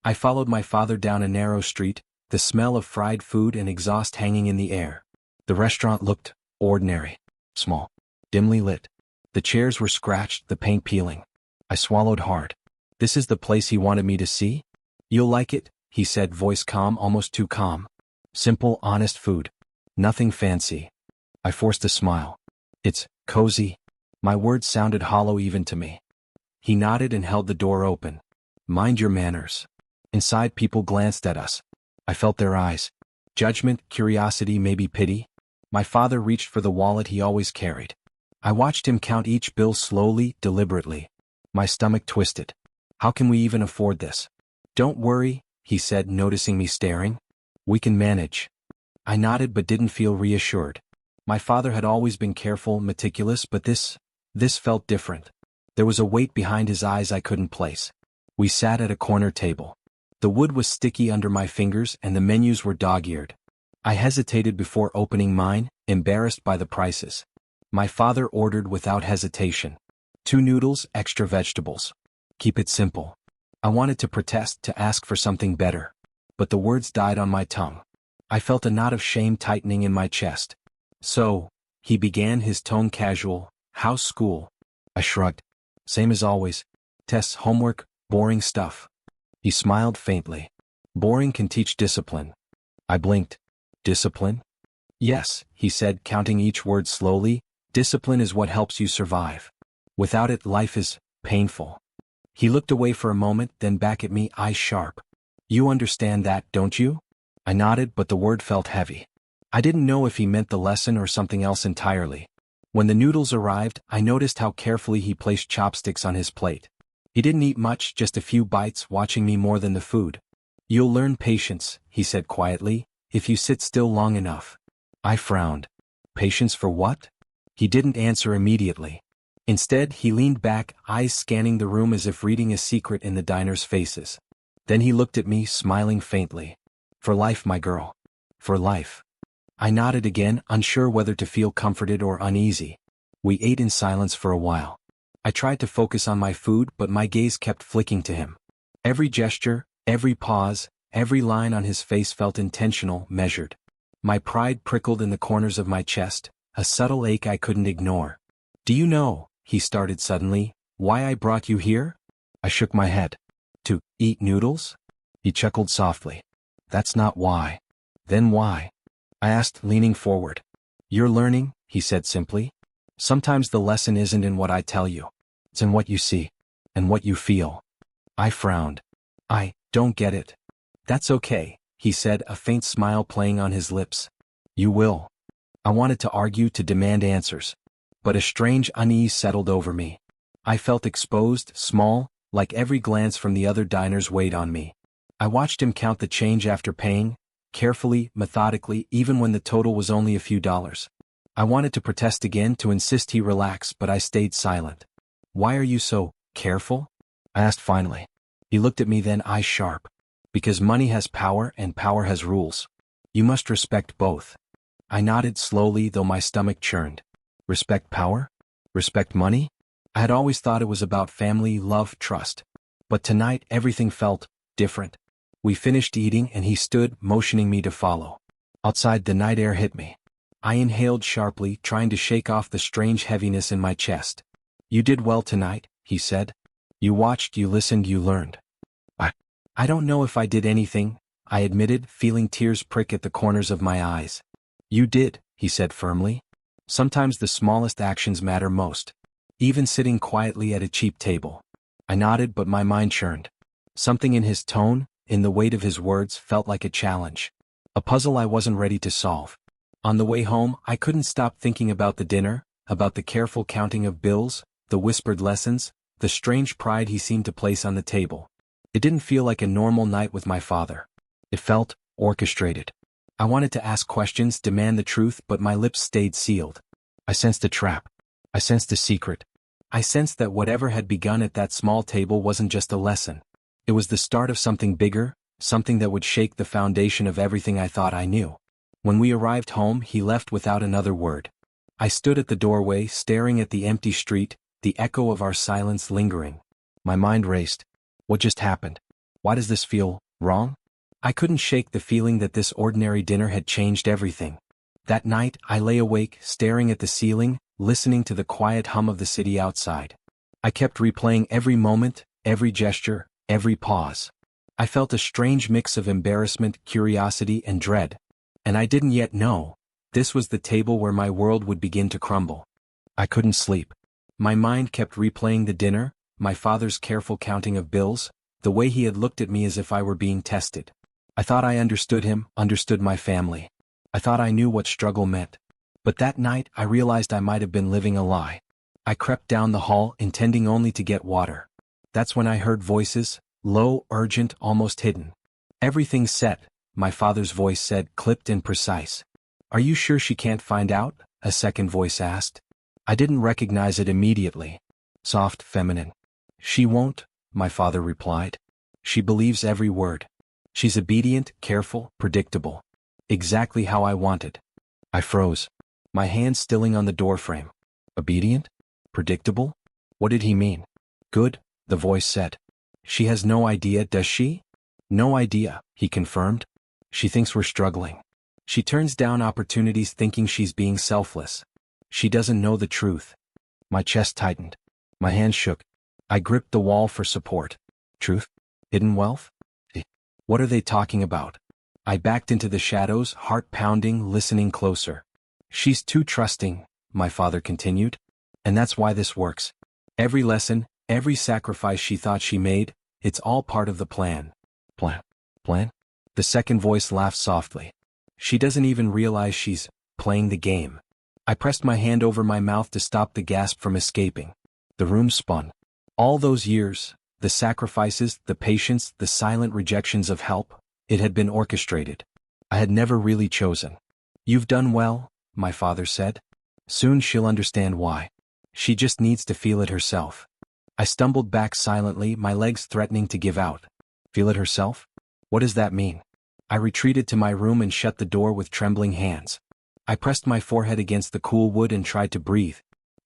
I followed my father down a narrow street, the smell of fried food and exhaust hanging in the air. The restaurant looked ordinary, small, dimly lit. The chairs were scratched, the paint peeling. I swallowed hard. This is the place he wanted me to see? You'll like it, he said, voice calm, almost too calm. Simple, honest food. Nothing fancy. I forced a smile. It's cozy. My words sounded hollow even to me. He nodded and held the door open. Mind your manners. Inside, people glanced at us. I felt their eyes. Judgment, curiosity, maybe pity. My father reached for the wallet he always carried. I watched him count each bill slowly, deliberately. My stomach twisted. How can we even afford this? Don't worry, he said, noticing me staring. We can manage. I nodded but didn't feel reassured. My father had always been careful, meticulous, but this felt different. There was a weight behind his eyes I couldn't place. We sat at a corner table. The wood was sticky under my fingers and the menus were dog-eared. I hesitated before opening mine, embarrassed by the prices. My father ordered without hesitation. 2 noodles, extra vegetables. Keep it simple. I wanted to protest, to ask for something better. But the words died on my tongue. I felt a knot of shame tightening in my chest. So, he began, his tone casual. How's school? I shrugged. Same as always. Tests, homework, boring stuff. He smiled faintly. Boring can teach discipline. I blinked. Discipline? Yes, he said, counting each word slowly. Discipline is what helps you survive. Without it, life is painful. He looked away for a moment, then back at me, eyes sharp. You understand that, don't you? I nodded, but the word felt heavy. I didn't know if he meant the lesson or something else entirely. When the noodles arrived, I noticed how carefully he placed chopsticks on his plate. He didn't eat much, just a few bites, watching me more than the food. You'll learn patience, he said quietly, if you sit still long enough. I frowned. Patience for what? He didn't answer immediately. Instead, he leaned back, eyes scanning the room as if reading a secret in the diners' faces. Then he looked at me, smiling faintly. For life, my girl. For life. I nodded again, unsure whether to feel comforted or uneasy. We ate in silence for a while. I tried to focus on my food, but my gaze kept flicking to him. Every gesture, every pause, every line on his face felt intentional, measured. My pride prickled in the corners of my chest, a subtle ache I couldn't ignore. Do you know, he started suddenly, why I brought you here? I shook my head. To eat noodles? He chuckled softly. That's not why. Then why? I asked, leaning forward. You're learning, he said simply. Sometimes the lesson isn't in what I tell you. It's in what you see, and what you feel. I frowned. I don't get it. That's okay, he said, a faint smile playing on his lips. You will. I wanted to argue, to demand answers. But a strange unease settled over me. I felt exposed, small, like every glance from the other diners weighed on me. I watched him count the change after paying, carefully, methodically, even when the total was only a few dollars. I wanted to protest again, to insist he relax, but I stayed silent. Why are you so careful? I asked finally. He looked at me then, eyes sharp. Because money has power and power has rules. You must respect both. I nodded slowly, though my stomach churned. Respect power? Respect money? I had always thought it was about family, love, trust. But tonight everything felt different. We finished eating and he stood, motioning me to follow. Outside, the night air hit me. I inhaled sharply, trying to shake off the strange heaviness in my chest. You did well tonight, he said. You watched, you listened, you learned. I don't know if I did anything, I admitted, feeling tears prick at the corners of my eyes. You did, he said firmly. Sometimes the smallest actions matter most. Even sitting quietly at a cheap table. I nodded, but my mind churned. Something in his tone, in the weight of his words, felt like a challenge. A puzzle I wasn't ready to solve. On the way home, I couldn't stop thinking about the dinner, about the careful counting of bills, the whispered lessons, the strange pride he seemed to place on the table. It didn't feel like a normal night with my father. It felt orchestrated. I wanted to ask questions, demand the truth, but my lips stayed sealed. I sensed a trap. I sensed a secret. I sensed that whatever had begun at that small table wasn't just a lesson. It was the start of something bigger, something that would shake the foundation of everything I thought I knew. When we arrived home, he left without another word. I stood at the doorway, staring at the empty street, the echo of our silence lingering. My mind raced. What just happened? Why does this feel wrong? I couldn't shake the feeling that this ordinary dinner had changed everything. That night, I lay awake, staring at the ceiling, listening to the quiet hum of the city outside. I kept replaying every moment, every gesture, every pause. I felt a strange mix of embarrassment, curiosity, and dread. And I didn't yet know, this was the table where my world would begin to crumble. I couldn't sleep. My mind kept replaying the dinner, my father's careful counting of bills, the way he had looked at me as if I were being tested. I thought I understood him, understood my family. I thought I knew what struggle meant. But that night, I realized I might have been living a lie. I crept down the hall, intending only to get water. That's when I heard voices, low, urgent, almost hidden. "Everything's set," my father's voice said, clipped and precise. "Are you sure she can't find out?" a second voice asked. I didn't recognize it immediately. Soft, feminine. "She won't," my father replied. "She believes every word. She's obedient, careful, predictable. Exactly how I wanted." I froze, my hand stilling on the doorframe. Obedient? Predictable? What did he mean? "Good," the voice said. "She has no idea, does she?" "No idea," he confirmed. "She thinks we're struggling. She turns down opportunities thinking she's being selfless. She doesn't know the truth." My chest tightened. My hands shook. I gripped the wall for support. Truth? Hidden wealth? What are they talking about? I backed into the shadows, heart pounding, listening closer. "She's too trusting," my father continued. "And that's why this works. Every lesson, every sacrifice she thought she made, it's all part of the plan." Plan? Plan? The second voice laughed softly. "She doesn't even realize she's playing the game." I pressed my hand over my mouth to stop the gasp from escaping. The room spun. All those years, the sacrifices, the patience, the silent rejections of help, it had been orchestrated. I had never really chosen. "You've done well," my father said. "Soon she'll understand why. She just needs to feel it herself." I stumbled back silently, my legs threatening to give out. Feel it herself? What does that mean? I retreated to my room and shut the door with trembling hands. I pressed my forehead against the cool wood and tried to breathe.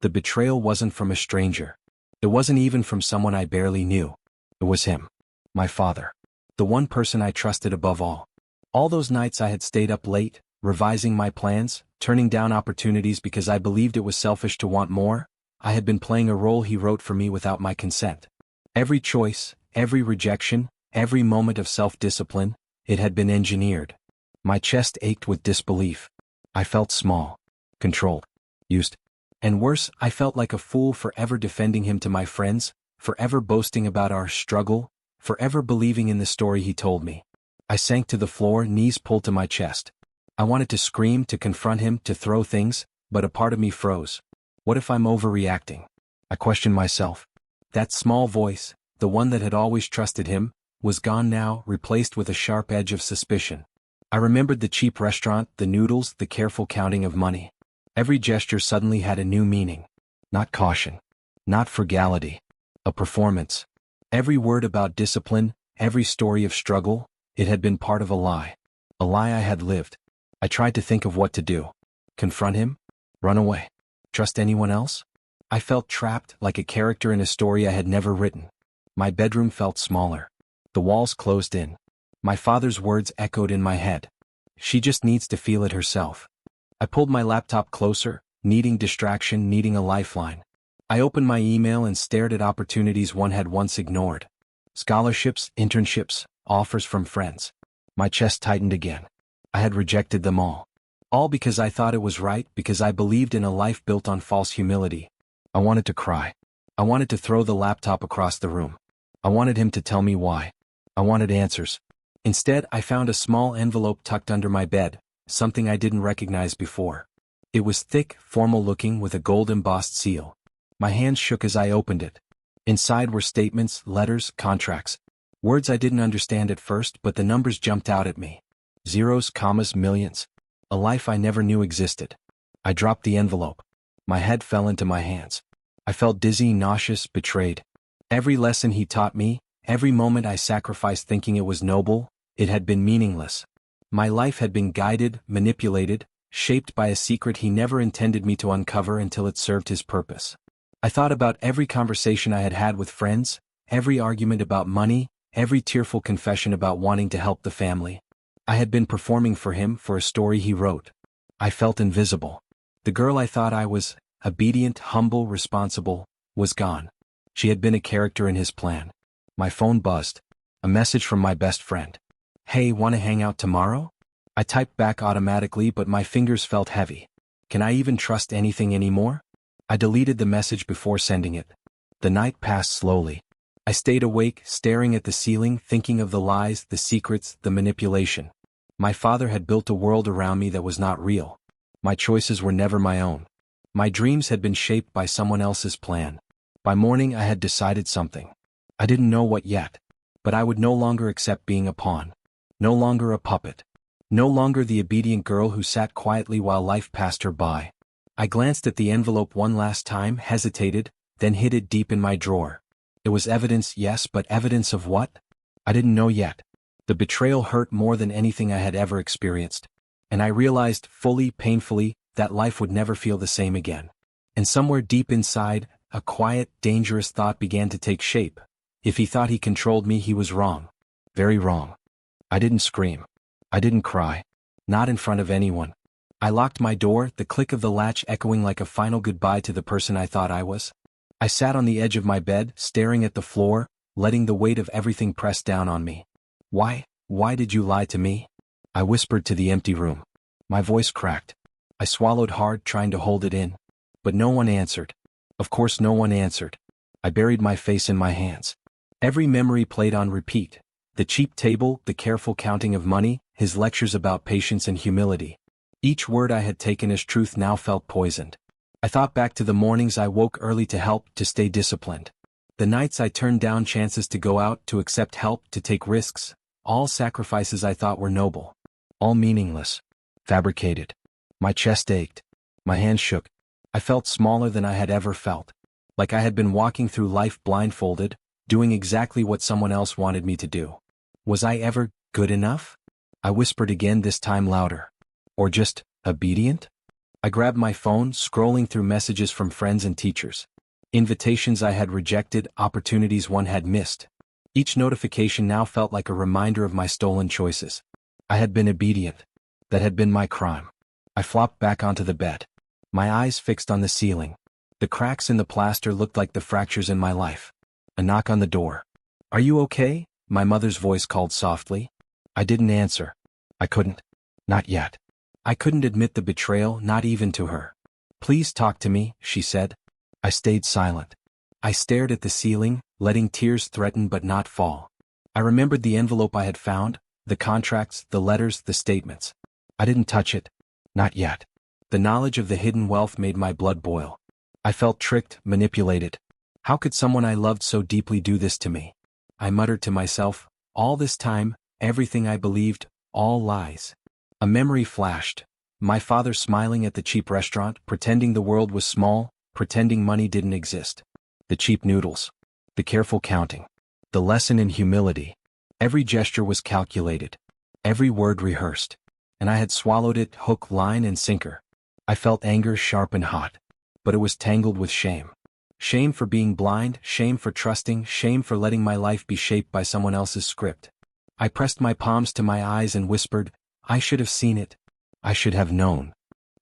The betrayal wasn't from a stranger. It wasn't even from someone I barely knew. It was him. My father. The one person I trusted above all. All those nights I had stayed up late, revising my plans, turning down opportunities because I believed it was selfish to want more. I had been playing a role he wrote for me without my consent. Every choice, every rejection, every moment of self-discipline, it had been engineered. My chest ached with disbelief. I felt small, controlled, used. And worse, I felt like a fool forever defending him to my friends, forever boasting about our struggle, forever believing in the story he told me. I sank to the floor, knees pulled to my chest. I wanted to scream, to confront him, to throw things, but a part of me froze. What if I'm overreacting? I questioned myself. That small voice, the one that had always trusted him, was gone now, replaced with a sharp edge of suspicion. I remembered the cheap restaurant, the noodles, the careful counting of money. Every gesture suddenly had a new meaning. Not caution. Not frugality. A performance. Every word about discipline, every story of struggle, it had been part of a lie. A lie I had lived. I tried to think of what to do. Confront him? Run away? Trust anyone else? I felt trapped, like a character in a story I had never written. My bedroom felt smaller. The walls closed in. My father's words echoed in my head. She just needs to feel it herself. I pulled my laptop closer, needing distraction, needing a lifeline. I opened my email and stared at opportunities one had once ignored. Scholarships, internships, offers from friends. My chest tightened again. I had rejected them all. All because I thought it was right, because I believed in a life built on false humility. I wanted to cry. I wanted to throw the laptop across the room. I wanted him to tell me why. I wanted answers. Instead, I found a small envelope tucked under my bed, something I didn't recognize before. It was thick, formal-looking, with a gold-embossed seal. My hands shook as I opened it. Inside were statements, letters, contracts. Words I didn't understand at first, but the numbers jumped out at me. Zeros, commas, millions. A life I never knew existed. I dropped the envelope. My head fell into my hands. I felt dizzy, nauseous, betrayed. Every lesson he taught me, every moment I sacrificed thinking it was noble, it had been meaningless. My life had been guided, manipulated, shaped by a secret he never intended me to uncover until it served his purpose. I thought about every conversation I had had with friends, every argument about money, every tearful confession about wanting to help the family. I had been performing for him for a story he wrote. I felt invisible. The girl I thought I was, obedient, humble, responsible, was gone. She had been a character in his plan. My phone buzzed. A message from my best friend. "Hey, wanna hang out tomorrow?" I typed back automatically, but my fingers felt heavy. Can I even trust anything anymore? I deleted the message before sending it. The night passed slowly. I stayed awake, staring at the ceiling, thinking of the lies, the secrets, the manipulation. My father had built a world around me that was not real. My choices were never my own. My dreams had been shaped by someone else's plan. By morning I had decided something. I didn't know what yet. But I would no longer accept being a pawn. No longer a puppet. No longer the obedient girl who sat quietly while life passed her by. I glanced at the envelope one last time, hesitated, then hid it deep in my drawer. It was evidence, yes, but evidence of what? I didn't know yet. The betrayal hurt more than anything I had ever experienced. And I realized, fully, painfully, that life would never feel the same again. And somewhere deep inside, a quiet, dangerous thought began to take shape. If he thought he controlled me, he was wrong. Very wrong. I didn't scream. I didn't cry. Not in front of anyone. I locked my door, the click of the latch echoing like a final goodbye to the person I thought I was. I sat on the edge of my bed, staring at the floor, letting the weight of everything press down on me. Why did you lie to me? I whispered to the empty room. My voice cracked. I swallowed hard, trying to hold it in. But no one answered. Of course no one answered. I buried my face in my hands. Every memory played on repeat. The cheap table, the careful counting of money, his lectures about patience and humility. Each word I had taken as truth now felt poisoned. I thought back to the mornings I woke early to help, to stay disciplined. The nights I turned down chances to go out, to accept help, to take risks. All sacrifices I thought were noble. All meaningless. Fabricated. My chest ached. My hands shook. I felt smaller than I had ever felt. Like I had been walking through life blindfolded, doing exactly what someone else wanted me to do. Was I ever good enough? I whispered again, this time louder. Or just obedient? I grabbed my phone, scrolling through messages from friends and teachers. Invitations I had rejected, opportunities one had missed. Each notification now felt like a reminder of my stolen choices. I had been obedient. That had been my crime. I flopped back onto the bed. My eyes fixed on the ceiling. The cracks in the plaster looked like the fractures in my life. A knock on the door. "Are you okay?" My mother's voice called softly. I didn't answer. I couldn't. Not yet. I couldn't admit the betrayal, not even to her. "Please talk to me," she said. I stayed silent. I stared at the ceiling, letting tears threaten but not fall. I remembered the envelope I had found, the contracts, the letters, the statements. I didn't touch it. Not yet. The knowledge of the hidden wealth made my blood boil. I felt tricked, manipulated. How could someone I loved so deeply do this to me? I muttered to myself, all this time, everything I believed, all lies. A memory flashed. My father smiling at the cheap restaurant, pretending the world was small, pretending money didn't exist. The cheap noodles. The careful counting. The lesson in humility. Every gesture was calculated. Every word rehearsed. And I had swallowed it, hook, line, and sinker. I felt anger sharp and hot. But it was tangled with shame. Shame for being blind, shame for trusting, shame for letting my life be shaped by someone else's script. I pressed my palms to my eyes and whispered, I should have seen it. I should have known.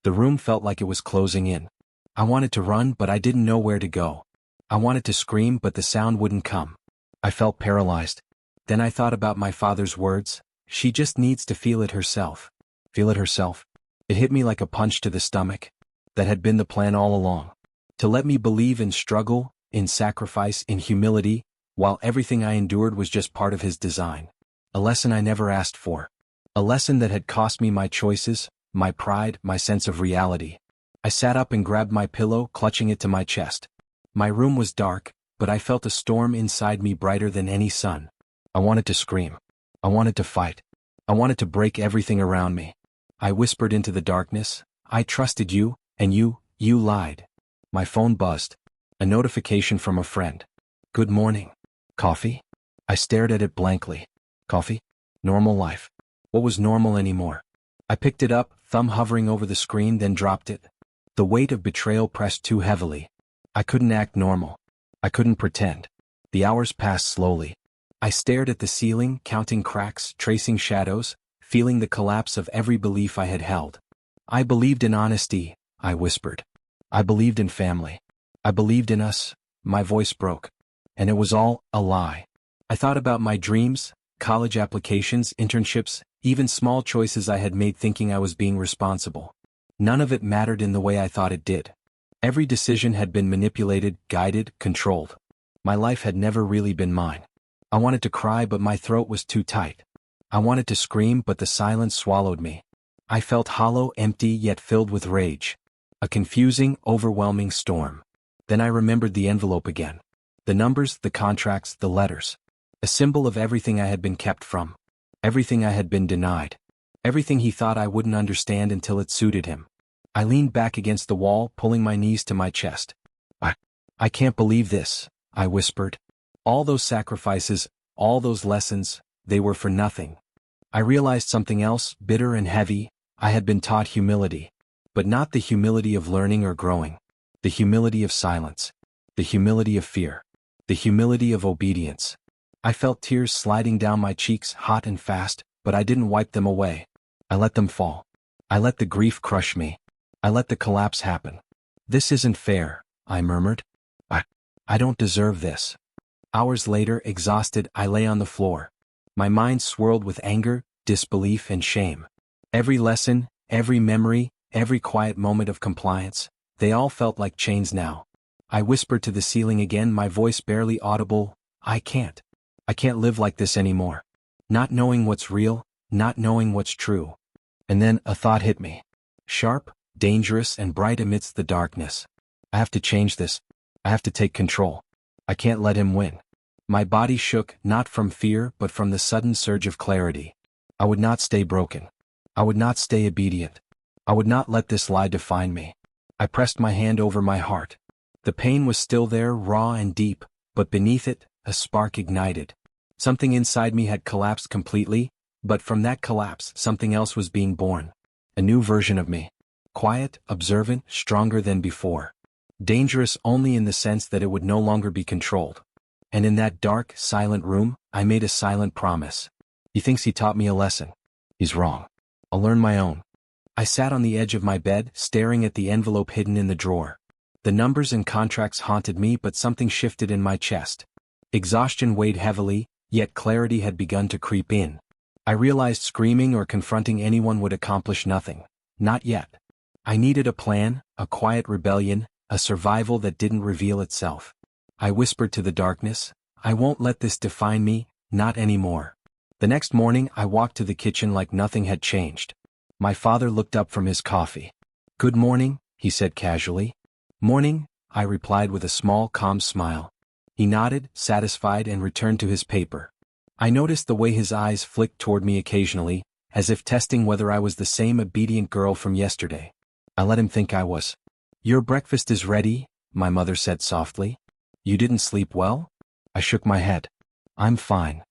The room felt like it was closing in. I wanted to run, but I didn't know where to go. I wanted to scream, but the sound wouldn't come. I felt paralyzed. Then I thought about my father's words. She just needs to feel it herself. Feel it herself. It hit me like a punch to the stomach. That had been the plan all along. To let me believe in struggle, in sacrifice, in humility, while everything I endured was just part of his design. A lesson I never asked for. A lesson that had cost me my choices, my pride, my sense of reality. I sat up and grabbed my pillow, clutching it to my chest. My room was dark, but I felt a storm inside me brighter than any sun. I wanted to scream. I wanted to fight. I wanted to break everything around me. I whispered into the darkness, I trusted you, and you lied. My phone buzzed. A notification from a friend. Good morning. Coffee? I stared at it blankly. Coffee? Normal life. What was normal anymore? I picked it up, thumb hovering over the screen, then dropped it. The weight of betrayal pressed too heavily. I couldn't act normal. I couldn't pretend. The hours passed slowly. I stared at the ceiling, counting cracks, tracing shadows, feeling the collapse of every belief I had held. I believed in honesty, I whispered. I believed in family. I believed in us. My voice broke. And it was all a lie. I thought about my dreams, college applications, internships, even small choices I had made thinking I was being responsible. None of it mattered in the way I thought it did. Every decision had been manipulated, guided, controlled. My life had never really been mine. I wanted to cry, but my throat was too tight. I wanted to scream, but the silence swallowed me. I felt hollow, empty, yet filled with rage. A confusing, overwhelming storm. Then I remembered the envelope again. The numbers, the contracts, the letters. A symbol of everything I had been kept from. Everything I had been denied. Everything he thought I wouldn't understand until it suited him. I leaned back against the wall, pulling my knees to my chest. I can't believe this, I whispered. All those sacrifices, all those lessons, they were for nothing. I realized something else, bitter and heavy. I had been taught humility. But not the humility of learning or growing. The humility of silence. The humility of fear. The humility of obedience. I felt tears sliding down my cheeks, hot and fast, but I didn't wipe them away. I let them fall. I let the grief crush me. I let the collapse happen. This isn't fair, I murmured. I don't deserve this. Hours later, exhausted, I lay on the floor. My mind swirled with anger, disbelief, and shame. Every lesson, every memory, every quiet moment of compliance, they all felt like chains now. I whispered to the ceiling again, my voice barely audible, I can't live like this anymore. Not knowing what's real, not knowing what's true. And then a thought hit me. Sharp, dangerous, and bright amidst the darkness. I have to change this. I have to take control. I can't let him win. My body shook, not from fear, but from the sudden surge of clarity. I would not stay broken. I would not stay obedient. I would not let this lie define me. I pressed my hand over my heart. The pain was still there, raw and deep, but beneath it, a spark ignited. Something inside me had collapsed completely, but from that collapse, something else was being born. A new version of me. Quiet, observant, stronger than before. Dangerous only in the sense that it would no longer be controlled. And in that dark, silent room, I made a silent promise. He thinks he taught me a lesson. He's wrong. I'll learn my own. I sat on the edge of my bed, staring at the envelope hidden in the drawer. The numbers and contracts haunted me, but something shifted in my chest. Exhaustion weighed heavily, yet clarity had begun to creep in. I realized screaming or confronting anyone would accomplish nothing. Not yet. I needed a plan, a quiet rebellion, a survival that didn't reveal itself. I whispered to the darkness, I won't let this define me, not anymore. The next morning I walked to the kitchen like nothing had changed. My father looked up from his coffee. Good morning, he said casually. Morning, I replied with a small, calm smile. He nodded, satisfied, and returned to his paper. I noticed the way his eyes flicked toward me occasionally, as if testing whether I was the same obedient girl from yesterday. I let him think I was. Your breakfast is ready, my mother said softly. You didn't sleep well? I shook my head. I'm fine.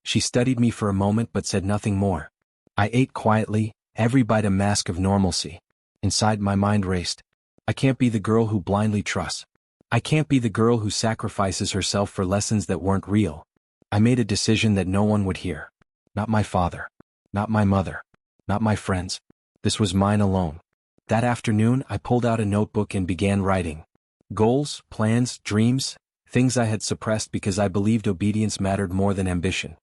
She studied me for a moment but said nothing more. I ate quietly, every bite a mask of normalcy. Inside my mind raced. I can't be the girl who blindly trusts. I can't be the girl who sacrifices herself for lessons that weren't real. I made a decision that no one would hear. Not my father. Not my mother. Not my friends. This was mine alone. That afternoon I pulled out a notebook and began writing. Goals, plans, dreams, things I had suppressed because I believed obedience mattered more than ambition.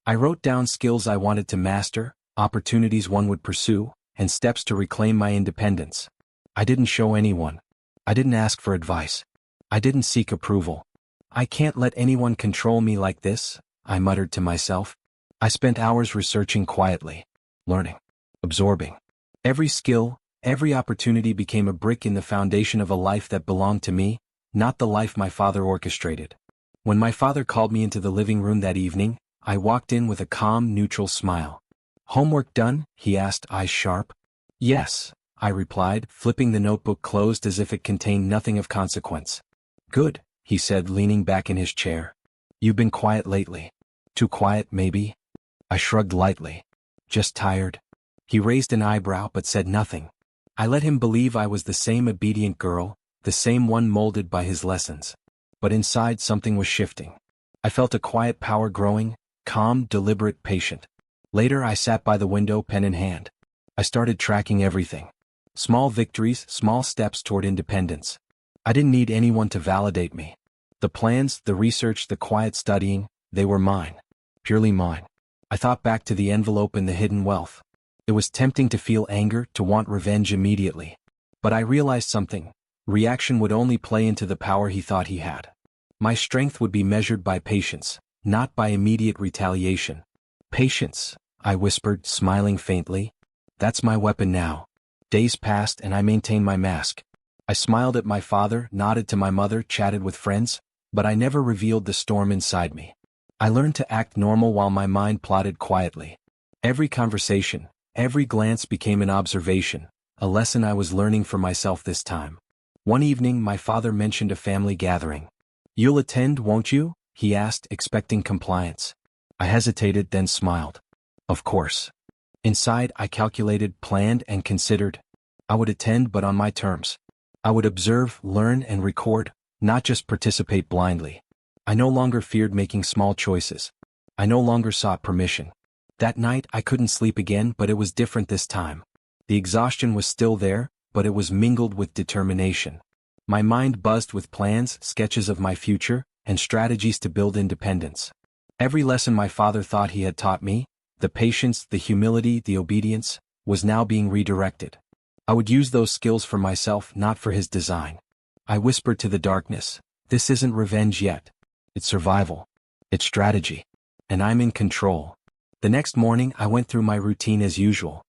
I wrote down skills I wanted to master, opportunities one would pursue, and steps to reclaim my independence. I didn't show anyone. I didn't ask for advice. I didn't seek approval. I can't let anyone control me like this, I muttered to myself. I spent hours researching quietly, learning, absorbing. Every skill, every opportunity became a brick in the foundation of a life that belonged to me, not the life my father orchestrated. When my father called me into the living room that evening, I walked in with a calm, neutral smile. Homework done? He asked, eyes sharp. Yes, I replied, flipping the notebook closed as if it contained nothing of consequence. Good, he said, leaning back in his chair. You've been quiet lately. Too quiet, maybe? I shrugged lightly. Just tired. He raised an eyebrow but said nothing. I let him believe I was the same obedient girl, the same one molded by his lessons. But inside something was shifting. I felt a quiet power growing, calm, deliberate, patient. Later I sat by the window, pen in hand. I started tracking everything. Small victories, small steps toward independence. I didn't need anyone to validate me. The plans, the research, the quiet studying, they were mine. Purely mine. I thought back to the envelope and the hidden wealth. It was tempting to feel anger, to want revenge immediately. But I realized something. Reaction would only play into the power he thought he had. My strength would be measured by patience, not by immediate retaliation. Patience, I whispered, smiling faintly. That's my weapon now. Days passed and I maintained my mask. I smiled at my father, nodded to my mother, chatted with friends, but I never revealed the storm inside me. I learned to act normal while my mind plotted quietly. Every conversation, every glance became an observation, a lesson I was learning for myself this time. One evening my father mentioned a family gathering. "You'll attend, won't you?" he asked, expecting compliance. I hesitated, then smiled. Of course. Inside I calculated, planned, and considered. I would attend, but on my terms. I would observe, learn, and record, not just participate blindly. I no longer feared making small choices. I no longer sought permission. That night I couldn't sleep again, but it was different this time. The exhaustion was still there, but it was mingled with determination. My mind buzzed with plans, sketches of my future, and strategies to build independence. Every lesson my father thought he had taught me, the patience, the humility, the obedience, was now being redirected. I would use those skills for myself, not for his design. I whispered to the darkness, "This isn't revenge yet. It's survival. It's strategy. And I'm in control." The next morning I went through my routine as usual.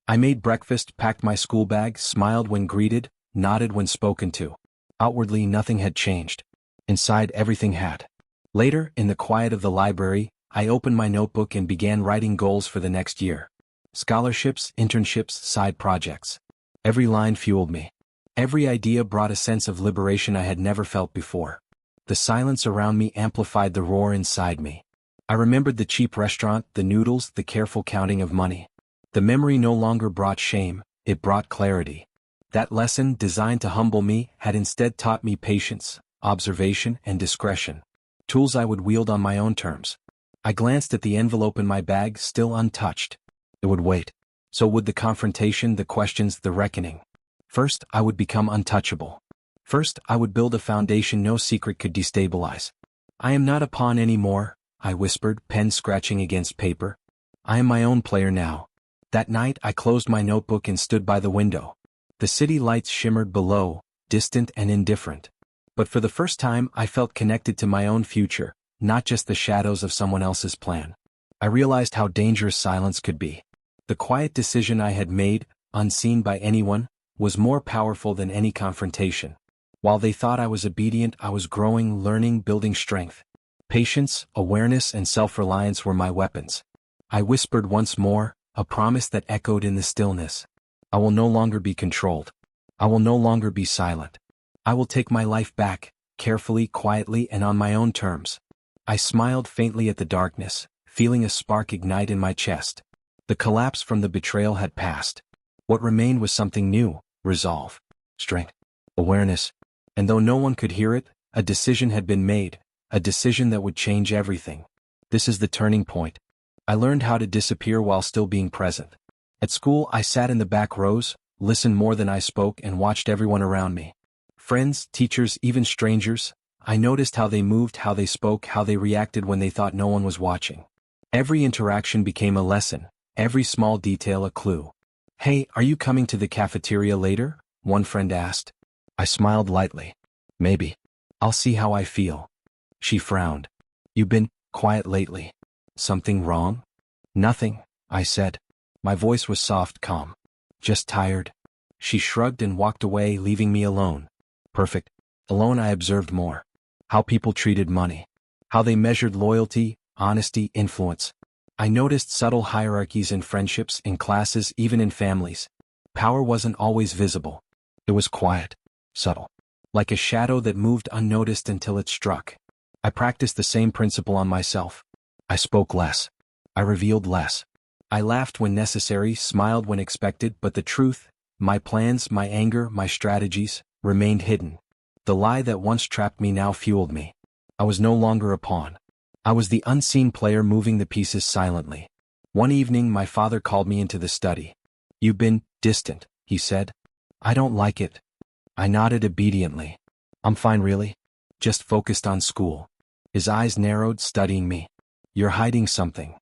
I made breakfast, packed my school bag, smiled when greeted, nodded when spoken to. Outwardly nothing had changed. Inside everything had. Later, in the quiet of the library, I opened my notebook and began writing goals for the next year. Scholarships, internships, side projects. Every line fueled me. Every idea brought a sense of liberation I had never felt before. The silence around me amplified the roar inside me. I remembered the cheap restaurant, the noodles, the careful counting of money. The memory no longer brought shame, it brought clarity. That lesson, designed to humble me, had instead taught me patience, observation, and discretion. Tools I would wield on my own terms. I glanced at the envelope in my bag, still untouched. It would wait. So would the confrontation, the questions, the reckoning. First, I would become untouchable. First, I would build a foundation no secret could destabilize. "I am not a pawn anymore," I whispered, pen scratching against paper. "I am my own player now." That night I closed my notebook and stood by the window. The city lights shimmered below, distant and indifferent. But for the first time I felt connected to my own future, not just the shadows of someone else's plan. I realized how dangerous silence could be. The quiet decision I had made, unseen by anyone, was more powerful than any confrontation. While they thought I was obedient, I was growing, learning, building strength. Patience, awareness, and self-reliance were my weapons. I whispered once more, a promise that echoed in the stillness. I will no longer be controlled. I will no longer be silent. I will take my life back, carefully, quietly, and on my own terms. I smiled faintly at the darkness, feeling a spark ignite in my chest. The collapse from the betrayal had passed. What remained was something new: resolve, strength, awareness. And though no one could hear it, a decision had been made, a decision that would change everything. This is the turning point. I learned how to disappear while still being present. At school, I sat in the back rows, listened more than I spoke, and watched everyone around me. Friends, teachers, even strangers. I noticed how they moved, how they spoke, how they reacted when they thought no one was watching. Every interaction became a lesson, every small detail a clue. "Hey, are you coming to the cafeteria later?" one friend asked. I smiled lightly. "Maybe. I'll see how I feel." She frowned. "You've been quiet lately. Something wrong?" "Nothing," I said. My voice was soft, calm. "Just tired." She shrugged and walked away, leaving me alone. Perfect. Alone I observed more. How people treated money. How they measured loyalty, honesty, influence. I noticed subtle hierarchies in friendships, in classes, even in families. Power wasn't always visible. It was quiet, subtle. Like a shadow that moved unnoticed until it struck. I practiced the same principle on myself. I spoke less. I revealed less. I laughed when necessary, smiled when expected, but the truth, my plans, my anger, my strategies, remained hidden. The lie that once trapped me now fueled me. I was no longer a pawn. I was the unseen player moving the pieces silently. One evening my father called me into the study. "You've been distant," he said. "I don't like it." I nodded obediently. "I'm fine really. Just focused on school." His eyes narrowed, studying me. "You're hiding something."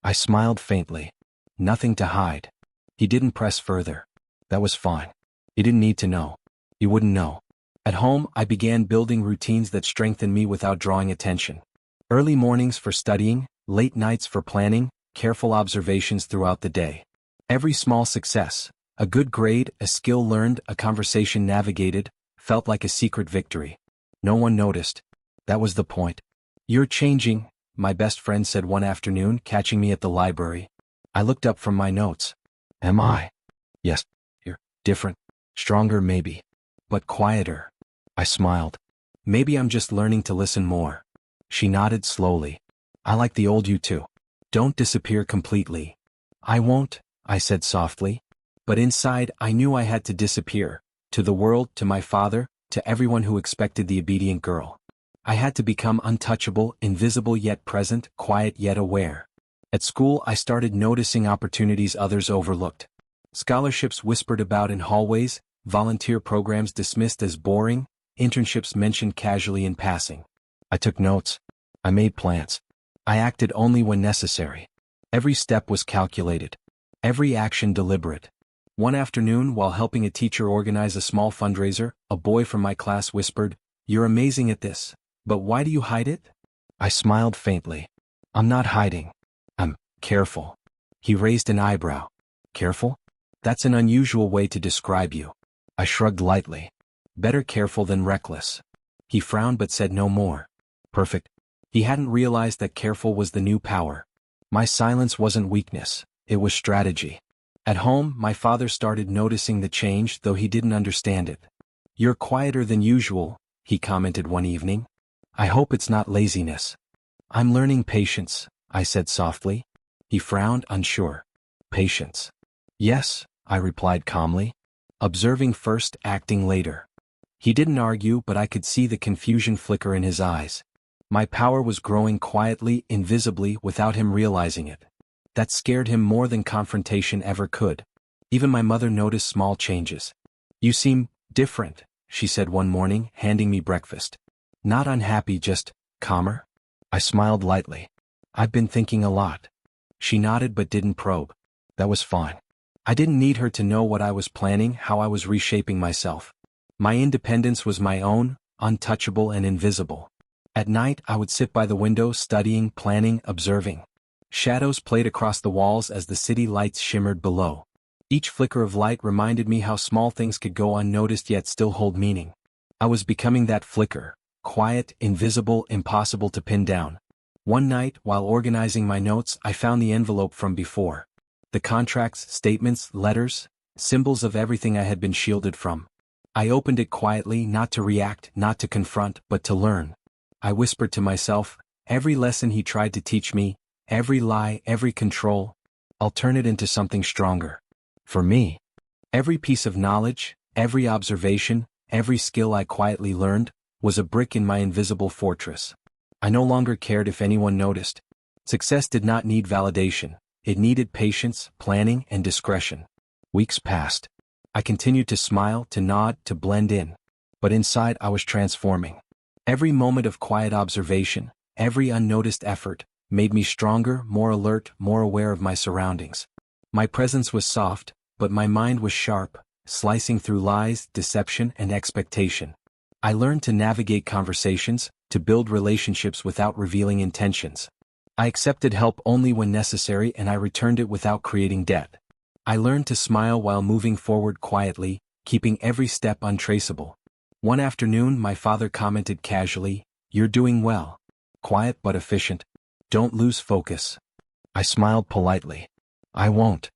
I smiled faintly. "Nothing to hide." He didn't press further. That was fine. He didn't need to know. He wouldn't know. At home, I began building routines that strengthened me without drawing attention. Early mornings for studying, late nights for planning, careful observations throughout the day. Every small success, a good grade, a skill learned, a conversation navigated, felt like a secret victory. No one noticed. That was the point. "You're changing," my best friend said one afternoon, catching me at the library. I looked up from my notes. "Am I?" "Yes. You're different. Stronger maybe. But quieter." I smiled. "Maybe I'm just learning to listen more." She nodded slowly. "I like the old you too. Don't disappear completely." "I won't," I said softly. But inside I knew I had to disappear. To the world, to my father, to everyone who expected the obedient girl. I had to become untouchable, invisible yet present, quiet yet aware. At school I started noticing opportunities others overlooked. Scholarships whispered about in hallways, volunteer programs dismissed as boring, internships mentioned casually in passing. I took notes. I made plans. I acted only when necessary. Every step was calculated. Every action deliberate. One afternoon, while helping a teacher organize a small fundraiser, a boy from my class whispered, "You're amazing at this. But why do you hide it?" I smiled faintly. "I'm not hiding. I'm careful." He raised an eyebrow. "Careful? That's an unusual way to describe you." I shrugged lightly. "Better careful than reckless." He frowned but said no more. Perfect. He hadn't realized that careful was the new power. My silence wasn't weakness, it was strategy. At home, my father started noticing the change, though he didn't understand it. "You're quieter than usual," he commented one evening. "I hope it's not laziness." "I'm learning patience," I said softly. He frowned, unsure. "Patience?" "Yes," I replied calmly. "Observing first, acting later." He didn't argue, but I could see the confusion flicker in his eyes. My power was growing quietly, invisibly, without him realizing it. That scared him more than confrontation ever could. Even my mother noticed small changes. "You seem different," she said one morning, handing me breakfast. "Not unhappy, just calmer?" I smiled lightly. "I've been thinking a lot." She nodded but didn't probe. That was fine. I didn't need her to know what I was planning, how I was reshaping myself. My independence was my own, untouchable and invisible. At night, I would sit by the window, studying, planning, observing. Shadows played across the walls as the city lights shimmered below. Each flicker of light reminded me how small things could go unnoticed yet still hold meaning. I was becoming that flicker, quiet, invisible, impossible to pin down. One night, while organizing my notes, I found the envelope from before. The contracts, statements, letters, symbols of everything I had been shielded from. I opened it quietly, not to react, not to confront, but to learn. I whispered to myself, every lesson he tried to teach me, every lie, every control, I'll turn it into something stronger. For me. Every piece of knowledge, every observation, every skill I quietly learned, was a brick in my invisible fortress. I no longer cared if anyone noticed. Success did not need validation. It needed patience, planning, and discretion. Weeks passed. I continued to smile, to nod, to blend in. But inside I was transforming. Every moment of quiet observation, every unnoticed effort, made me stronger, more alert, more aware of my surroundings. My presence was soft, but my mind was sharp, slicing through lies, deception, and expectation. I learned to navigate conversations, to build relationships without revealing intentions. I accepted help only when necessary, and I returned it without creating debt. I learned to smile while moving forward quietly, keeping every step untraceable. One afternoon my father commented casually, "You're doing well. Quiet but efficient. Don't lose focus." I smiled politely. "I won't."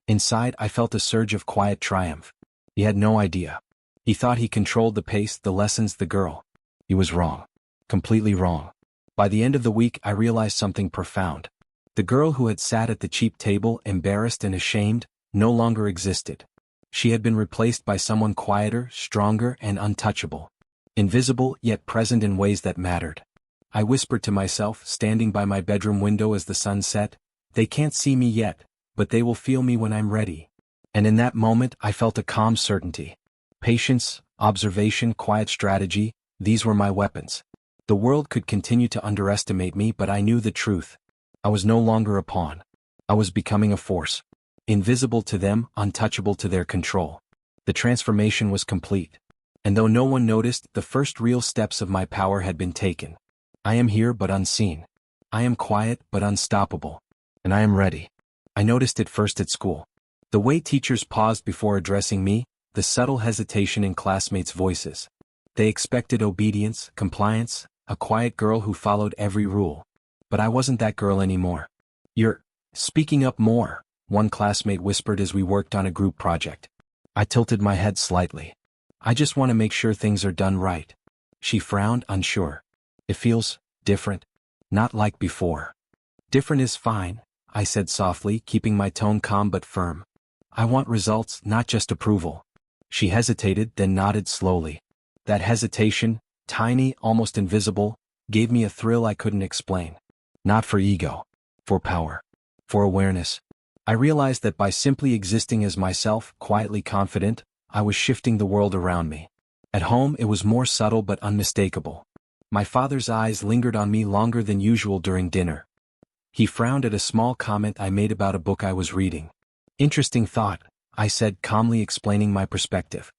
Inside I felt a surge of quiet triumph. He had no idea. He thought he controlled the pace, the lessons, the girl. He was wrong. Completely wrong. By the end of the week I realized something profound. The girl who had sat at the cheap table, embarrassed and ashamed, no longer existed. She had been replaced by someone quieter, stronger, and untouchable. Invisible, yet present in ways that mattered. I whispered to myself, standing by my bedroom window as the sun set. They can't see me yet, but they will feel me when I'm ready. And in that moment I felt a calm certainty. Patience, observation, quiet strategy, these were my weapons. The world could continue to underestimate me, but I knew the truth. I was no longer a pawn. I was becoming a force. Invisible to them, untouchable to their control. The transformation was complete. And though no one noticed, the first real steps of my power had been taken. I am here but unseen. I am quiet but unstoppable. And I am ready. I noticed it first at school. The way teachers paused before addressing me, the subtle hesitation in classmates' voices. They expected obedience, compliance, a quiet girl who followed every rule. But I wasn't that girl anymore. "You're speaking up more," one classmate whispered as we worked on a group project. I tilted my head slightly. "I just want to make sure things are done right." She frowned, unsure. "It feels different. Not like before." "Different is fine," I said softly, keeping my tone calm but firm. "I want results, not just approval." She hesitated, then nodded slowly. That hesitation, tiny, almost invisible, gave me a thrill I couldn't explain. Not for ego. For power. For awareness. I realized that by simply existing as myself, quietly confident, I was shifting the world around me. At home it was more subtle but unmistakable. My father's eyes lingered on me longer than usual during dinner. He frowned at a small comment I made about a book I was reading. "Interesting thought," I said, calmly explaining my perspective.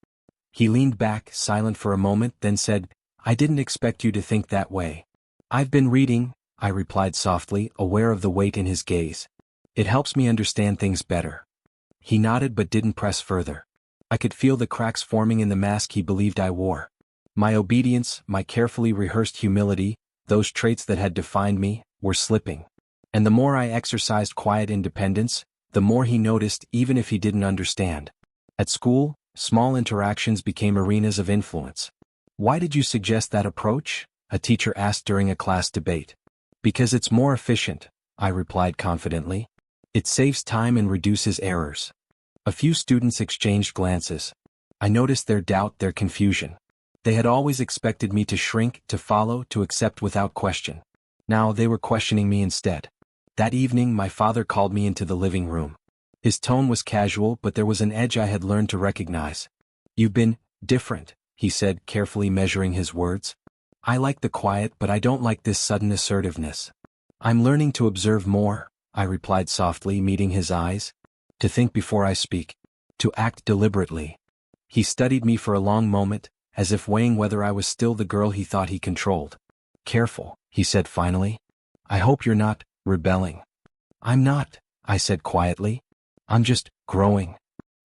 He leaned back, silent for a moment, then said, "I didn't expect you to think that way." "I've been reading," I replied softly, aware of the weight in his gaze. "It helps me understand things better." He nodded but didn't press further. I could feel the cracks forming in the mask he believed I wore. My obedience, my carefully rehearsed humility, those traits that had defined me, were slipping. And the more I exercised quiet independence, the more he noticed, even if he didn't understand. At school, small interactions became arenas of influence. "Why did you suggest that approach?" a teacher asked during a class debate. "Because it's more efficient," I replied confidently. "It saves time and reduces errors." A few students exchanged glances. I noticed their doubt, their confusion. They had always expected me to shrink, to follow, to accept without question. Now they were questioning me instead. That evening my father called me into the living room. His tone was casual, but there was an edge I had learned to recognize. "You've been different," he said, carefully measuring his words. "I like the quiet, but I don't like this sudden assertiveness." "I'm learning to observe more," I replied softly, meeting his eyes. "To think before I speak. To act deliberately." He studied me for a long moment, as if weighing whether I was still the girl he thought he controlled. "Careful," he said finally. "I hope you're not rebelling." "I'm not," I said quietly. "I'm just growing."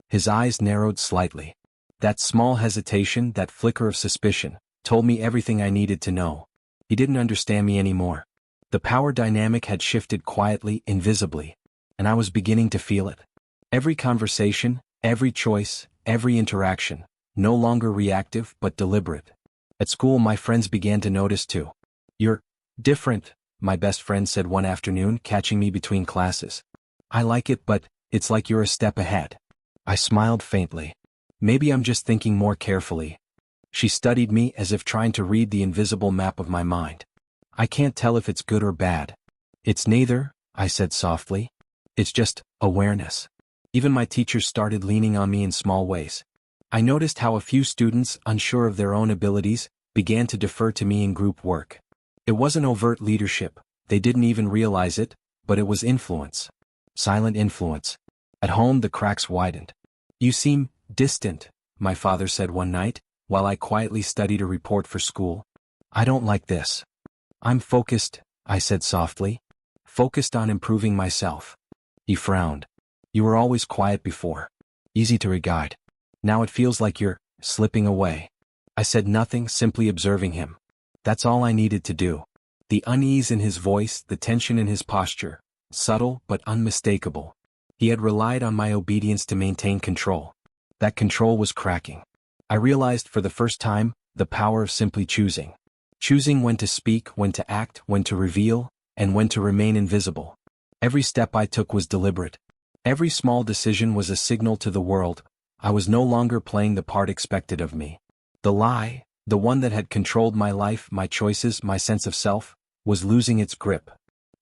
His eyes narrowed slightly. That small hesitation, that flicker of suspicion, told me everything I needed to know. He didn't understand me anymore. The power dynamic had shifted quietly, invisibly, and I was beginning to feel it. Every conversation, every choice, every interaction, no longer reactive but deliberate. At school my friends began to notice too. "You're different," my best friend said one afternoon, catching me between classes. "I like it, but it's like you're a step ahead." I smiled faintly. "Maybe I'm just thinking more carefully." She studied me as if trying to read the invisible map of my mind. "I can't tell if it's good or bad." "It's neither," I said softly. "It's just awareness." Even my teachers started leaning on me in small ways. I noticed how a few students, unsure of their own abilities, began to defer to me in group work. It wasn't overt leadership, they didn't even realize it, but it was influence. Silent influence. At home the cracks widened. "You seem distant," my father said one night, while I quietly studied a report for school. "I don't like this." "I'm focused," I said softly. "Focused on improving myself." He frowned. "You were always quiet before. Easy to guide. Now it feels like you're slipping away." I said nothing, simply observing him. That's all I needed to do. The unease in his voice, the tension in his posture, subtle but unmistakable. He had relied on my obedience to maintain control. That control was cracking. I realized for the first time the power of simply choosing. Choosing when to speak, when to act, when to reveal, and when to remain invisible. Every step I took was deliberate. Every small decision was a signal to the world. I was no longer playing the part expected of me. The lie, The one that had controlled my life, my choices, my sense of self, was losing its grip.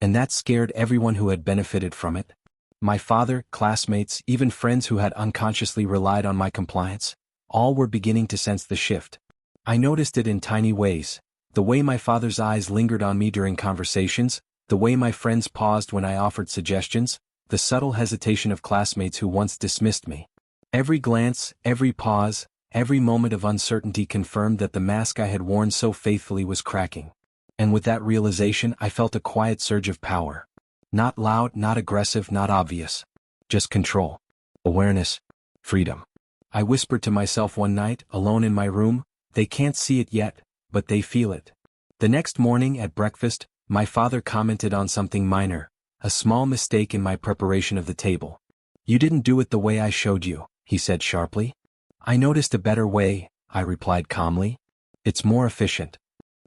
And that scared everyone who had benefited from it. My father, classmates, even friends who had unconsciously relied on my compliance, all were beginning to sense the shift. I noticed it in tiny ways. The way my father's eyes lingered on me during conversations, the way my friends paused when I offered suggestions, the subtle hesitation of classmates who once dismissed me. Every glance, every pause, every moment of uncertainty confirmed that the mask I had worn so faithfully was cracking. And with that realization, I felt a quiet surge of power. Not loud, not aggressive, not obvious. Just control. Awareness. Freedom. I whispered to myself one night, alone in my room, "They can't see it yet, but they feel it." The next morning at breakfast, my father commented on something minor, a small mistake in my preparation of the table. "You didn't do it the way I showed you," he said sharply. "I noticed a better way," I replied calmly. "It's more efficient."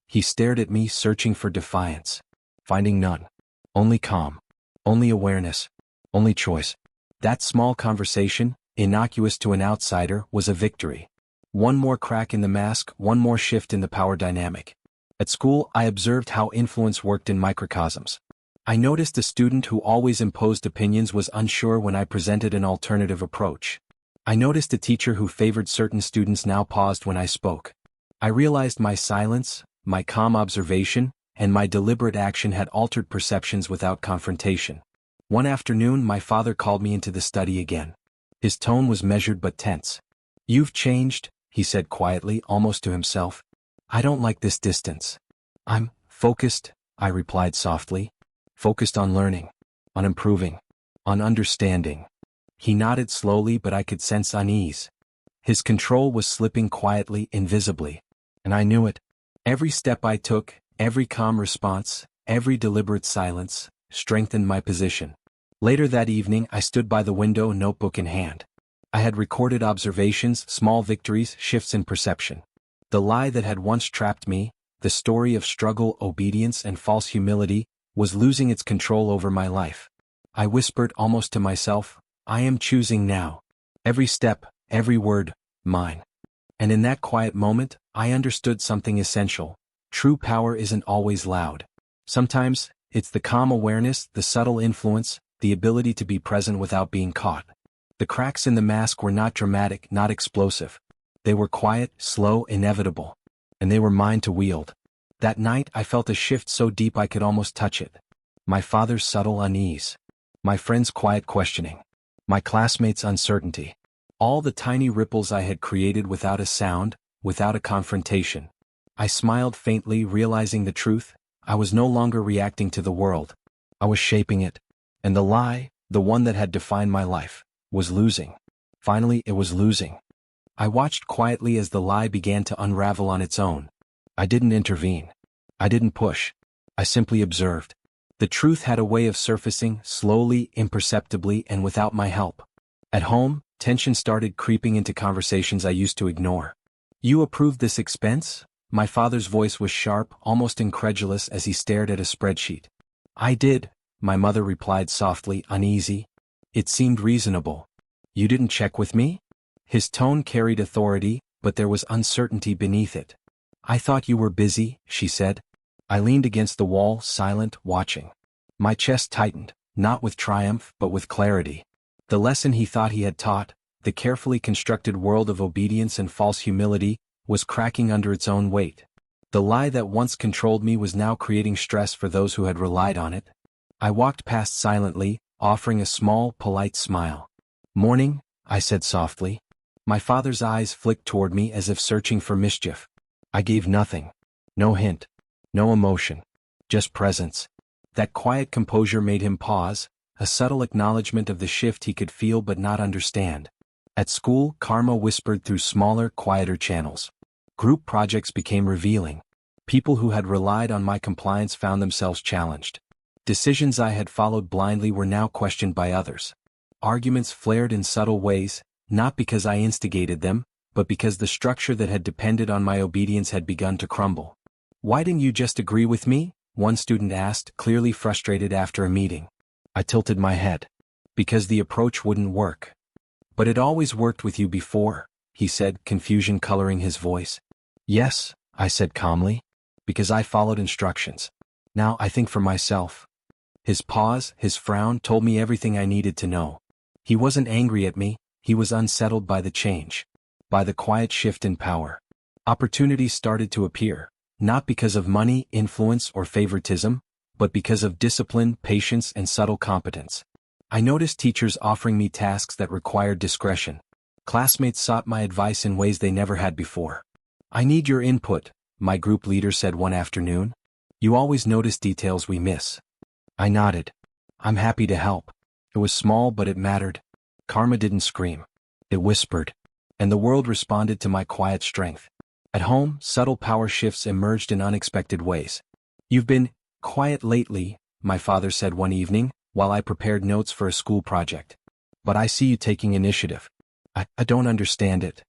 He stared at me, searching for defiance. Finding none. Only calm. Only awareness. Only choice. That small conversation, innocuous to an outsider, was a victory. One more crack in the mask, one more shift in the power dynamic. At school, I observed how influence worked in microcosms. I noticed a student who always imposed opinions was unsure when I presented an alternative approach. I noticed a teacher who favored certain students now paused when I spoke. I realized my silence, my calm observation, and my deliberate action had altered perceptions without confrontation. One afternoon, my father called me into the study again. His tone was measured but tense. "You've changed," he said quietly, almost to himself. "I don't like this distance." "I'm focused," I replied softly. "Focused on learning, on improving, on understanding." He nodded slowly, but I could sense unease. His control was slipping quietly, invisibly. And I knew it. Every step I took, every calm response, every deliberate silence, strengthened my position. Later that evening, I stood by the window, notebook in hand. I had recorded observations, small victories, shifts in perception. The lie that had once trapped me, the story of struggle, obedience, and false humility, was losing its control over my life. I whispered almost to myself, "I am choosing now. Every step, every word, mine." And in that quiet moment, I understood something essential. True power isn't always loud. Sometimes, it's the calm awareness, the subtle influence, the ability to be present without being caught. The cracks in the mask were not dramatic, not explosive. They were quiet, slow, inevitable. And they were mine to wield. That night, I felt a shift so deep I could almost touch it. My father's subtle unease. My friend's quiet questioning. My classmates' uncertainty. All the tiny ripples I had created without a sound, without a confrontation. I smiled faintly, realizing the truth. I was no longer reacting to the world. I was shaping it. And the lie, the one that had defined my life, was losing. Finally, it was losing. I watched quietly as the lie began to unravel on its own. I didn't intervene. I didn't push. I simply observed. The truth had a way of surfacing, slowly, imperceptibly, and without my help. At home, tension started creeping into conversations I used to ignore. "You approved this expense?" My father's voice was sharp, almost incredulous as he stared at a spreadsheet. "I did," my mother replied softly, uneasy. "It seemed reasonable." "You didn't check with me?" His tone carried authority, but there was uncertainty beneath it. "I thought you were busy," she said. I leaned against the wall, silent, watching. My chest tightened, not with triumph, but with clarity. The lesson he thought he had taught, the carefully constructed world of obedience and false humility, was cracking under its own weight. The lie that once controlled me was now creating stress for those who had relied on it. I walked past silently, offering a small, polite smile. "Morning," I said softly. My father's eyes flicked toward me as if searching for mischief. I gave nothing. No hint. No emotion. Just presence. That quiet composure made him pause, a subtle acknowledgement of the shift he could feel but not understand. At school, karma whispered through smaller, quieter channels. Group projects became revealing. People who had relied on my compliance found themselves challenged. Decisions I had followed blindly were now questioned by others. Arguments flared in subtle ways, not because I instigated them, but because the structure that had depended on my obedience had begun to crumble. "Why didn't you just agree with me?" one student asked, clearly frustrated after a meeting. I tilted my head. "Because the approach wouldn't work." "But it always worked with you before," he said, confusion coloring his voice. Yes, I said calmly, because I followed instructions. Now I think for myself. His pause, his frown told me everything I needed to know. He wasn't angry at me, he was unsettled by the change. By the quiet shift in power. Opportunities started to appear, not because of money, influence, or favoritism, but because of discipline, patience, and subtle competence. I noticed teachers offering me tasks that required discretion. Classmates sought my advice in ways they never had before. "I need your input," my group leader said one afternoon. "You always notice details we miss." I nodded. "I'm happy to help." It was small, but it mattered. Karma didn't scream. It whispered. And the world responded to my quiet strength. At home, subtle power shifts emerged in unexpected ways. "You've been quiet lately," my father said one evening, while I prepared notes for a school project. "But I see you taking initiative." I don't understand it."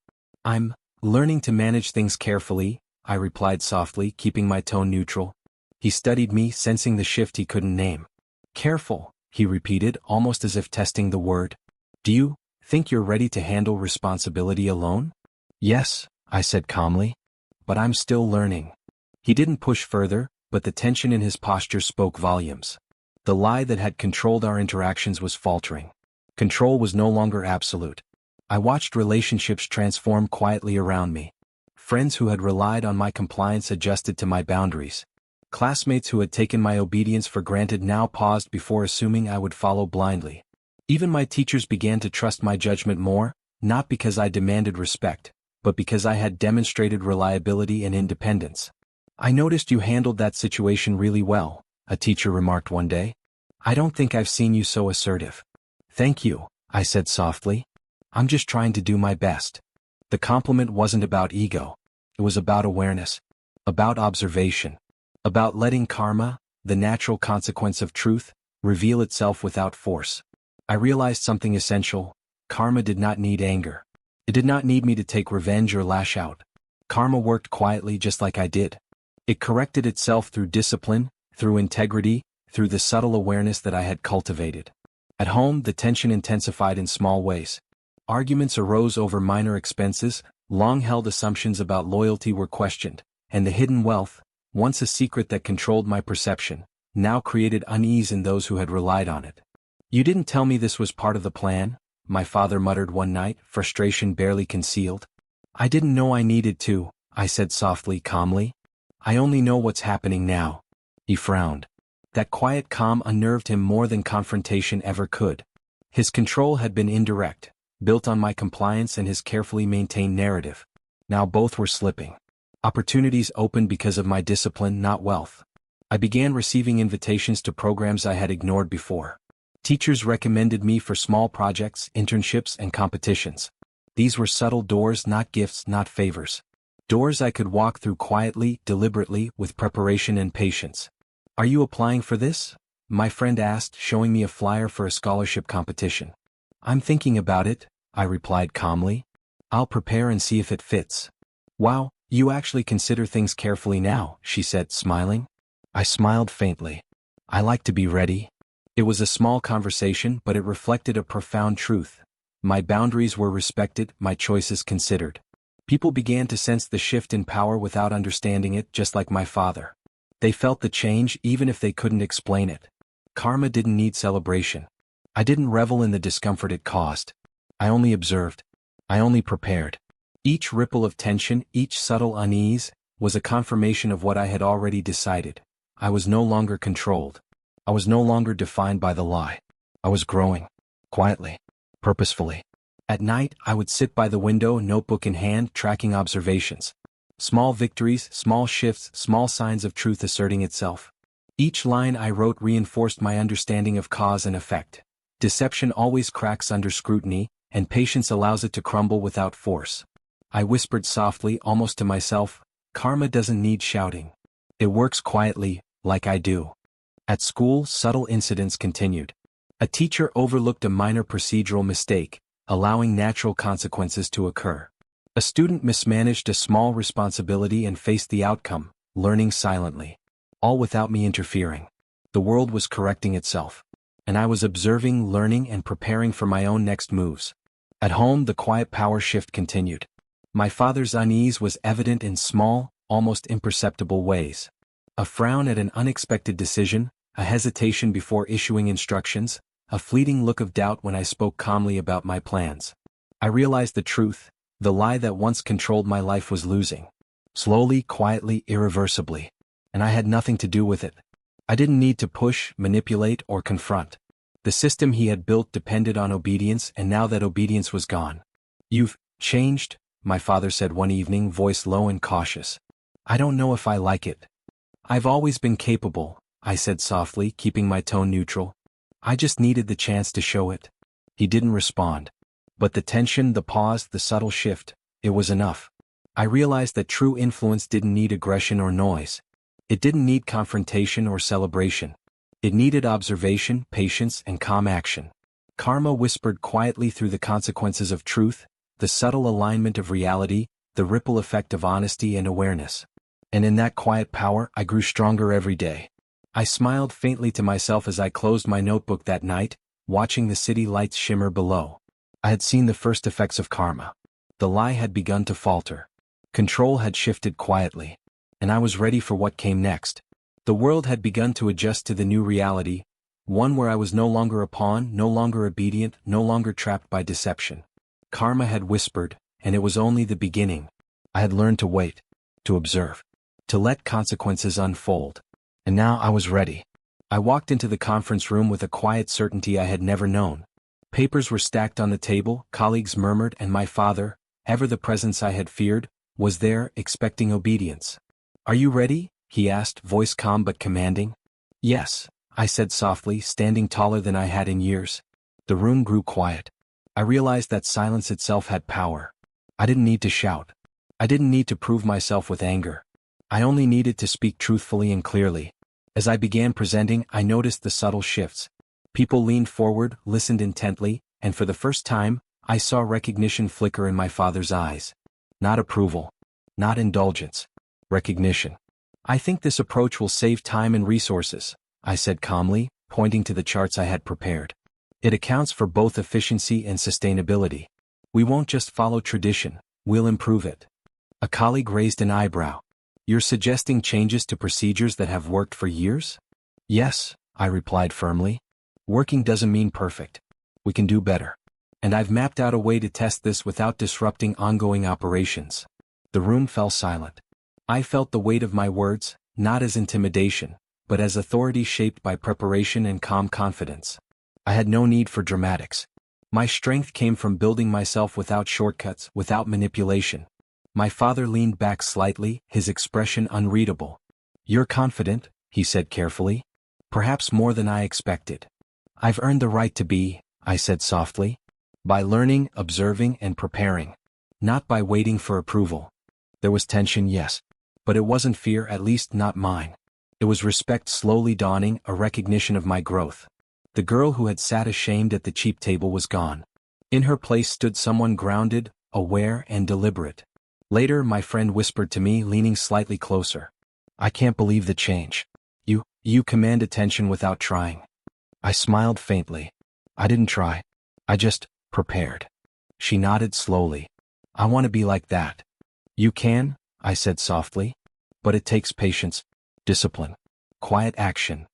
"I'm learning to manage things carefully," I replied softly, keeping my tone neutral. He studied me, sensing the shift he couldn't name. "Careful," he repeated, almost as if testing the word. "Do you think you're ready to handle responsibility alone?" "Yes," I said calmly. "But I'm still learning." He didn't push further, but the tension in his posture spoke volumes. The lie that had controlled our interactions was faltering. Control was no longer absolute. I watched relationships transform quietly around me. Friends who had relied on my compliance adjusted to my boundaries. Classmates who had taken my obedience for granted now paused before assuming I would follow blindly. Even my teachers began to trust my judgment more, not because I demanded respect, but because I had demonstrated reliability and independence. "I noticed you handled that situation really well," a teacher remarked one day. "I don't think I've seen you so assertive." "Thank you," I said softly. "I'm just trying to do my best." The compliment wasn't about ego. It was about awareness. About observation. About letting karma, the natural consequence of truth, reveal itself without force. I realized something essential. Karma did not need anger. It did not need me to take revenge or lash out. Karma worked quietly just like I did. It corrected itself through discipline, through integrity, through the subtle awareness that I had cultivated. At home, the tension intensified in small ways. Arguments arose over minor expenses, long-held assumptions about loyalty were questioned, and the hidden wealth, once a secret that controlled my perception, now created unease in those who had relied on it. "You didn't tell me this was part of the plan," my father muttered one night, frustration barely concealed. "I didn't know I needed to," I said softly, calmly. "I only know what's happening now." He frowned. That quiet calm unnerved him more than confrontation ever could. His control had been indirect, built on my compliance and his carefully maintained narrative. Now both were slipping. Opportunities opened because of my discipline, not wealth. I began receiving invitations to programs I had ignored before. Teachers recommended me for small projects, internships, and competitions. These were subtle doors, not gifts, not favors. Doors I could walk through quietly, deliberately, with preparation and patience. "Are you applying for this?" my friend asked, showing me a flyer for a scholarship competition. "I'm thinking about it," I replied calmly. "I'll prepare and see if it fits." "Wow, you actually consider things carefully now," she said, smiling. I smiled faintly. I like to be ready. It was a small conversation, but it reflected a profound truth. My boundaries were respected, my choices considered. People began to sense the shift in power without understanding it, just like my father. They felt the change even if they couldn't explain it. Karma didn't need celebration. I didn't revel in the discomfort it caused. I only observed. I only prepared. Each ripple of tension, each subtle unease, was a confirmation of what I had already decided. I was no longer controlled. I was no longer defined by the lie. I was growing. Quietly. Purposefully. At night, I would sit by the window, notebook in hand, tracking observations. Small victories, small shifts, small signs of truth asserting itself. Each line I wrote reinforced my understanding of cause and effect. Deception always cracks under scrutiny, and patience allows it to crumble without force. I whispered softly, almost to myself, "Karma doesn't need shouting. It works quietly, like I do." At school, subtle incidents continued. A teacher overlooked a minor procedural mistake, allowing natural consequences to occur. A student mismanaged a small responsibility and faced the outcome, learning silently. All without me interfering. The world was correcting itself. And I was observing, learning, and preparing for my own next moves. At home, the quiet power shift continued. My father's unease was evident in small, almost imperceptible ways. A frown at an unexpected decision, a hesitation before issuing instructions, a fleeting look of doubt when I spoke calmly about my plans. I realized the truth, the lie that once controlled my life was losing. Slowly, quietly, irreversibly. And I had nothing to do with it. I didn't need to push, manipulate, or confront. The system he had built depended on obedience, and now that obedience was gone. "You've changed," my father said one evening, voice low and cautious. "I don't know if I like it." "I've always been capable," I said softly, keeping my tone neutral. "I just needed the chance to show it." He didn't respond. But the tension, the pause, the subtle shift, it was enough. I realized that true influence didn't need aggression or noise. It didn't need confrontation or celebration. It needed observation, patience, and calm action. Karma whispered quietly through the consequences of truth, the subtle alignment of reality, the ripple effect of honesty and awareness. And in that quiet power, I grew stronger every day. I smiled faintly to myself as I closed my notebook that night, watching the city lights shimmer below. I had seen the first effects of karma. The lie had begun to falter. Control had shifted quietly. And I was ready for what came next. The world had begun to adjust to the new reality, one where I was no longer a pawn, no longer obedient, no longer trapped by deception. Karma had whispered, and it was only the beginning. I had learned to wait, to observe, to let consequences unfold. And now I was ready. I walked into the conference room with a quiet certainty I had never known. Papers were stacked on the table, colleagues murmured, and my father, ever the presence I had feared, was there, expecting obedience. "Are you ready?" he asked, voice calm but commanding. "Yes," I said softly, standing taller than I had in years. The room grew quiet. I realized that silence itself had power. I didn't need to shout. I didn't need to prove myself with anger. I only needed to speak truthfully and clearly. As I began presenting, I noticed the subtle shifts. People leaned forward, listened intently, and for the first time, I saw recognition flicker in my father's eyes. Not approval. Not indulgence. Recognition. "I think this approach will save time and resources," I said calmly, pointing to the charts I had prepared. "It accounts for both efficiency and sustainability. We won't just follow tradition, we'll improve it." A colleague raised an eyebrow. "You're suggesting changes to procedures that have worked for years?" "Yes," I replied firmly. "Working doesn't mean perfect. We can do better. And I've mapped out a way to test this without disrupting ongoing operations." The room fell silent. I felt the weight of my words, not as intimidation, but as authority shaped by preparation and calm confidence. I had no need for dramatics. My strength came from building myself without shortcuts, without manipulation. My father leaned back slightly, his expression unreadable. "You're confident," he said carefully. "Perhaps more than I expected." "I've earned the right to be," I said softly. "By learning, observing, and preparing. Not by waiting for approval." There was tension, yes. But it wasn't fear, at least not mine. It was respect slowly dawning, a recognition of my growth. The girl who had sat ashamed at the cheap table was gone. In her place stood someone grounded, aware, and deliberate. Later, my friend whispered to me, leaning slightly closer. "I can't believe the change. You command attention without trying." I smiled faintly. "I didn't try. I just prepared." She nodded slowly. "I want to be like that." "You can," I said softly. "But it takes patience, discipline, quiet action."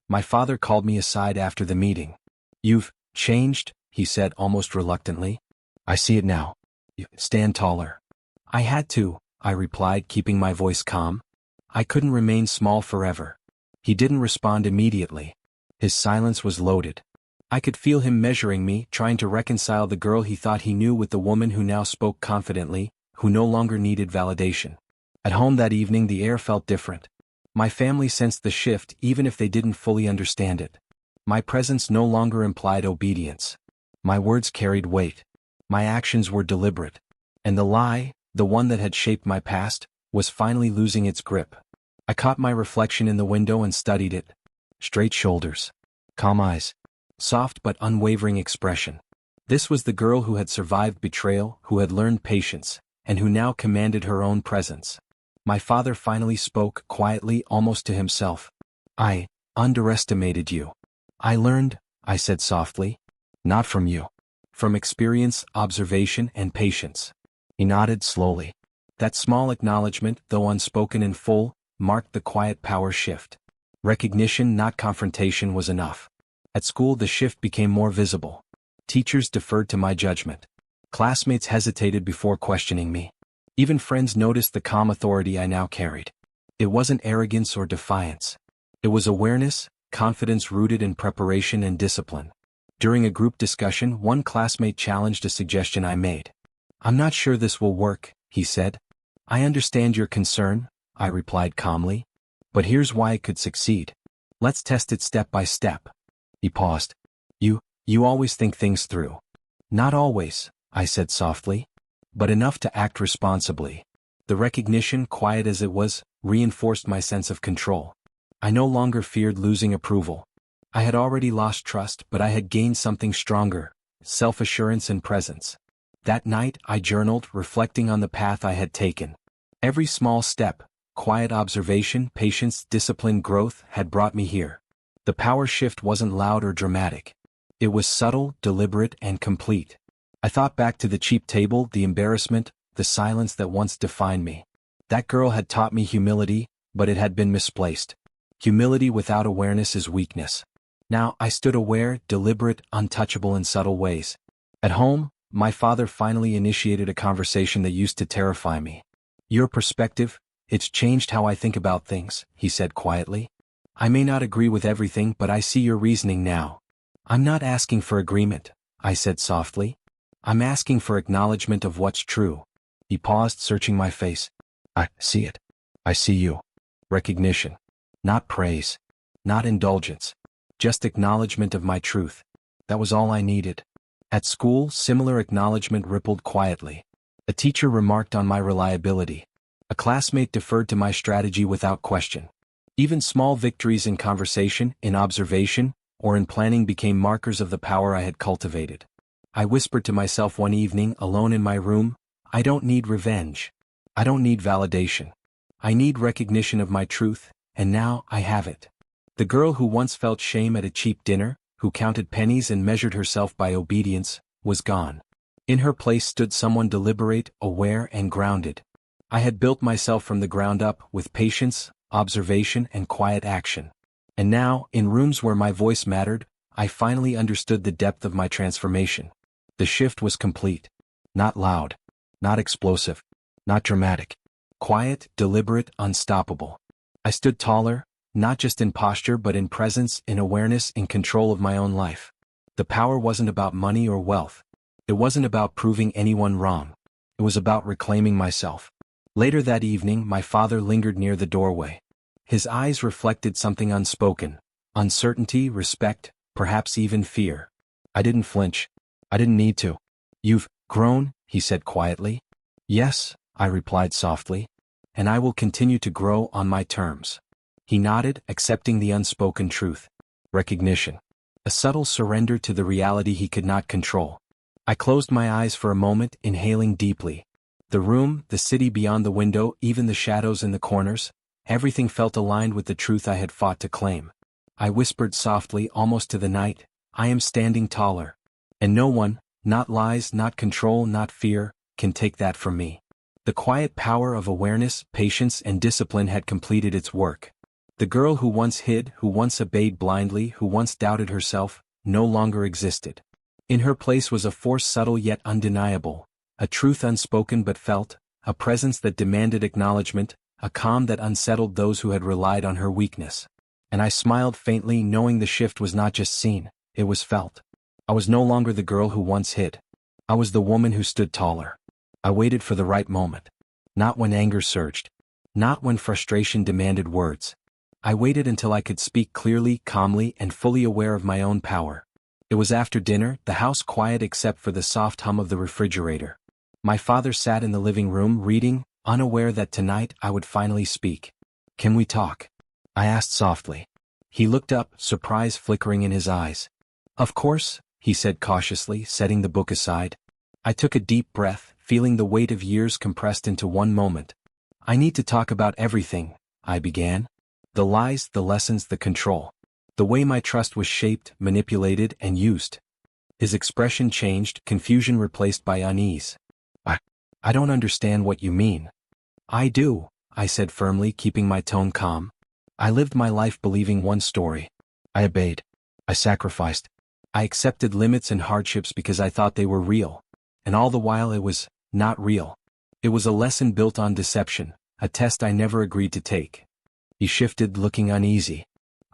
My father called me aside after the meeting. "You've changed," he said almost reluctantly. "I see it now. You stand taller." "I had to," I replied, keeping my voice calm. "I couldn't remain small forever." He didn't respond immediately. His silence was loaded. I could feel him measuring me, trying to reconcile the girl he thought he knew with the woman who now spoke confidently, who no longer needed validation. At home that evening the air felt different. My family sensed the shift even if they didn't fully understand it. My presence no longer implied obedience. My words carried weight. My actions were deliberate. And the lie, the one that had shaped my past, was finally losing its grip. I caught my reflection in the window and studied it. Straight shoulders. Calm eyes. Soft but unwavering expression. This was the girl who had survived betrayal, who had learned patience, and who now commanded her own presence. My father finally spoke, quietly, almost to himself. "I underestimated you." "I learned," I said softly. "Not from you. From experience, observation, and patience." He nodded slowly. That small acknowledgement, though unspoken in full, marked the quiet power shift. Recognition, not confrontation, was enough. At school, the shift became more visible. Teachers deferred to my judgment. Classmates hesitated before questioning me. Even friends noticed the calm authority I now carried. It wasn't arrogance or defiance. It was awareness, confidence rooted in preparation and discipline. During a group discussion, one classmate challenged a suggestion I made. "I'm not sure this will work," he said. "I understand your concern," I replied calmly. "But here's why it could succeed. Let's test it step by step." He paused. You always think things through." "Not always," I said softly. "But enough to act responsibly." The recognition, quiet as it was, reinforced my sense of control. I no longer feared losing approval. I had already lost trust, but I had gained something stronger: self-assurance and presence. That night, I journaled, reflecting on the path I had taken. Every small step, quiet observation, patience, discipline, growth, had brought me here. The power shift wasn't loud or dramatic. It was subtle, deliberate, and complete. I thought back to the cheap table, the embarrassment, the silence that once defined me. That girl had taught me humility, but it had been misplaced. Humility without awareness is weakness. Now I stood aware, deliberate, untouchable in subtle ways. At home, my father finally initiated a conversation that used to terrify me. "Your perspective, it's changed how I think about things," he said quietly. "I may not agree with everything, but I see your reasoning now." "I'm not asking for agreement," I said softly. "I'm asking for acknowledgement of what's true." He paused, searching my face. "I see it. I see you." Recognition. Not praise. Not indulgence. Just acknowledgement of my truth. That was all I needed. At school, similar acknowledgement rippled quietly. A teacher remarked on my reliability. A classmate deferred to my strategy without question. Even small victories in conversation, in observation, or in planning became markers of the power I had cultivated. I whispered to myself one evening, alone in my room, "I don't need revenge. I don't need validation. I need recognition of my truth, and now I have it." The girl who once felt shame at a cheap dinner, who counted pennies and measured herself by obedience, was gone. In her place stood someone deliberate, aware, and grounded. I had built myself from the ground up, with patience, observation, and quiet action. And now, in rooms where my voice mattered, I finally understood the depth of my transformation. The shift was complete. Not loud. Not explosive. Not dramatic. Quiet, deliberate, unstoppable. I stood taller, not just in posture but in presence, in awareness, in control of my own life. The power wasn't about money or wealth. It wasn't about proving anyone wrong. It was about reclaiming myself. Later that evening, my father lingered near the doorway. His eyes reflected something unspoken: uncertainty, respect, perhaps even fear. I didn't flinch. I didn't need to. "You've grown," he said quietly. "Yes," I replied softly. "And I will continue to grow on my terms." He nodded, accepting the unspoken truth. Recognition. A subtle surrender to the reality he could not control. I closed my eyes for a moment, inhaling deeply. The room, the city beyond the window, even the shadows in the corners, everything felt aligned with the truth I had fought to claim. I whispered softly, almost to the night, "I am standing taller. And no one, not lies, not control, not fear, can take that from me." The quiet power of awareness, patience, and discipline had completed its work. The girl who once hid, who once obeyed blindly, who once doubted herself, no longer existed. In her place was a force subtle yet undeniable, a truth unspoken but felt, a presence that demanded acknowledgement, a calm that unsettled those who had relied on her weakness. And I smiled faintly, knowing the shift was not just seen, it was felt. I was no longer the girl who once hid. I was the woman who stood taller. I waited for the right moment. Not when anger surged. Not when frustration demanded words. I waited until I could speak clearly, calmly, and fully aware of my own power. It was after dinner, the house quiet except for the soft hum of the refrigerator. My father sat in the living room reading, unaware that tonight I would finally speak. "Can we talk?" I asked softly. He looked up, surprise flickering in his eyes. "Of course," he said cautiously, setting the book aside. I took a deep breath, feeling the weight of years compressed into one moment. "I need to talk about everything," I began. "The lies, the lessons, the control. The way my trust was shaped, manipulated, and used." His expression changed, confusion replaced by unease. I don't understand what you mean. I do, I said firmly, keeping my tone calm. I lived my life believing one story. I obeyed. I sacrificed. I accepted limits and hardships because I thought they were real. And all the while it was not real. It was a lesson built on deception, a test I never agreed to take. He shifted, looking uneasy.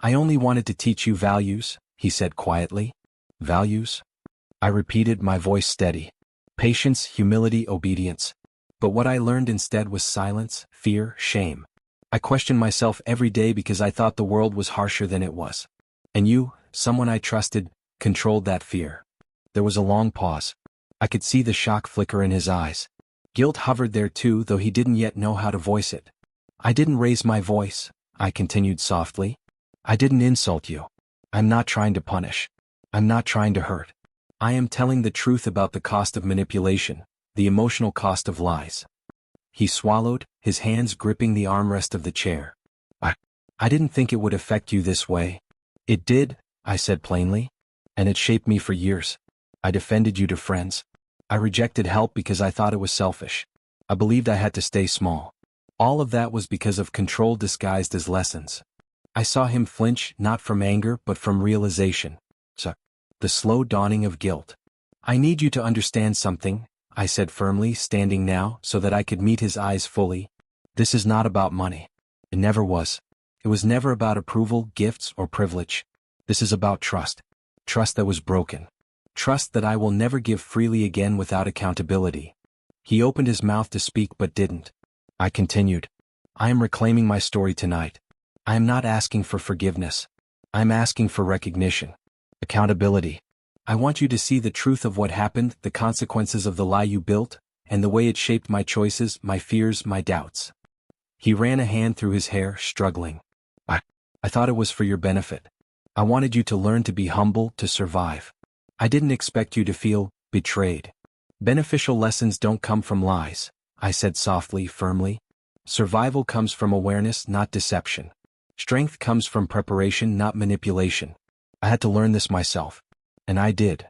I only wanted to teach you values, he said quietly. Values? I repeated, my voice steady. Patience, humility, obedience. But what I learned instead was silence, fear, shame. I questioned myself every day because I thought the world was harsher than it was. And you, someone I trusted, controlled that fear. There was a long pause. I could see the shock flicker in his eyes. Guilt hovered there too, though he didn't yet know how to voice it. I didn't raise my voice, I continued softly. I didn't insult you. I'm not trying to punish. I'm not trying to hurt. I am telling the truth about the cost of manipulation, the emotional cost of lies. He swallowed, his hands gripping the armrest of the chair. I didn't think it would affect you this way. It did, I said plainly. And it shaped me for years. I defended you to friends. I rejected help because I thought it was selfish. I believed I had to stay small. All of that was because of control disguised as lessons. I saw him flinch, not from anger but from realization. The slow dawning of guilt. I need you to understand something, I said firmly, standing now so that I could meet his eyes fully. This is not about money. It never was. It was never about approval, gifts, or privilege. This is about trust. Trust that was broken. Trust that I will never give freely again without accountability. He opened his mouth to speak but didn't. I continued. I am reclaiming my story tonight. I am not asking for forgiveness. I am asking for recognition. Accountability. I want you to see the truth of what happened, the consequences of the lie you built, and the way it shaped my choices, my fears, my doubts. He ran a hand through his hair, struggling. I thought it was for your benefit. I wanted you to learn to be humble, to survive. I didn't expect you to feel betrayed. Beneficial lessons don't come from lies, I said softly, firmly. Survival comes from awareness, not deception. Strength comes from preparation, not manipulation. I had to learn this myself. And I did.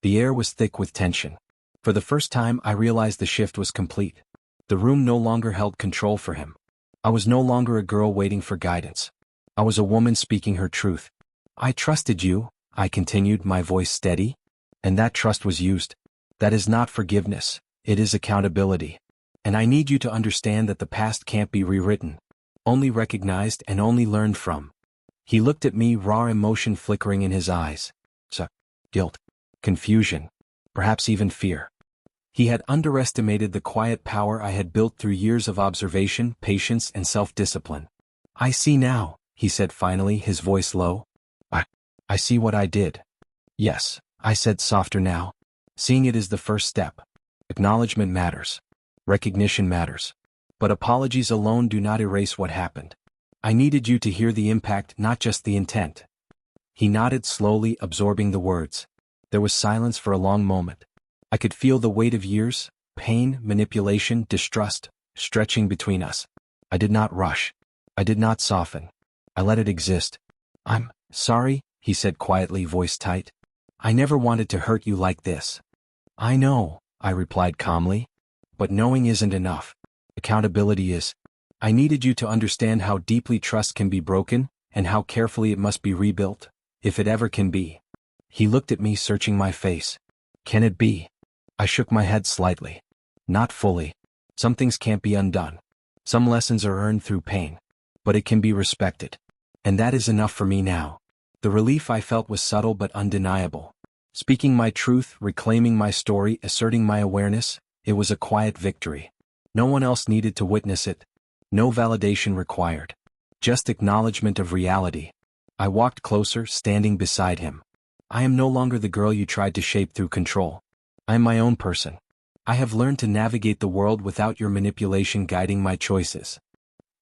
The air was thick with tension. For the first time, I realized the shift was complete. The room no longer held control for him. I was no longer a girl waiting for guidance. I was a woman speaking her truth. I trusted you, I continued, my voice steady. And that trust was used. That is not forgiveness. It is accountability. And I need you to understand that the past can't be rewritten. Only recognized and only learned from. He looked at me, raw emotion flickering in his eyes. Guilt, confusion, perhaps even fear. He had underestimated the quiet power I had built through years of observation, patience, and self-discipline. I see now, he said finally, his voice low. I see what I did. Yes, I said softer now. Seeing it is the first step. Acknowledgement matters. Recognition matters. But apologies alone do not erase what happened. I needed you to hear the impact, not just the intent. He nodded slowly, absorbing the words. There was silence for a long moment. I could feel the weight of years, pain, manipulation, distrust, stretching between us. I did not rush. I did not soften. I let it exist. I'm sorry, he said quietly, voice tight. I never wanted to hurt you like this. I know, I replied calmly. But knowing isn't enough. Accountability is. I needed you to understand how deeply trust can be broken, and how carefully it must be rebuilt, if it ever can be. He looked at me, searching my face. Can it be? I shook my head slightly. Not fully. Some things can't be undone. Some lessons are earned through pain. But it can be respected. And that is enough for me now. The relief I felt was subtle but undeniable. Speaking my truth, reclaiming my story, asserting my awareness, it was a quiet victory. No one else needed to witness it. No validation required. Just acknowledgement of reality. I walked closer, standing beside him. I am no longer the girl you tried to shape through control. I am my own person. I have learned to navigate the world without your manipulation guiding my choices.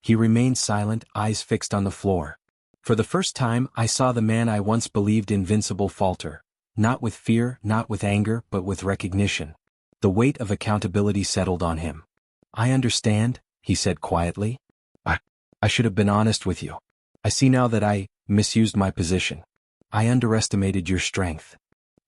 He remained silent, eyes fixed on the floor. For the first time, I saw the man I once believed invincible falter. Not with fear, not with anger, but with recognition. The weight of accountability settled on him. I understand, he said quietly. I should have been honest with you. I see now that I misused my position. I underestimated your strength.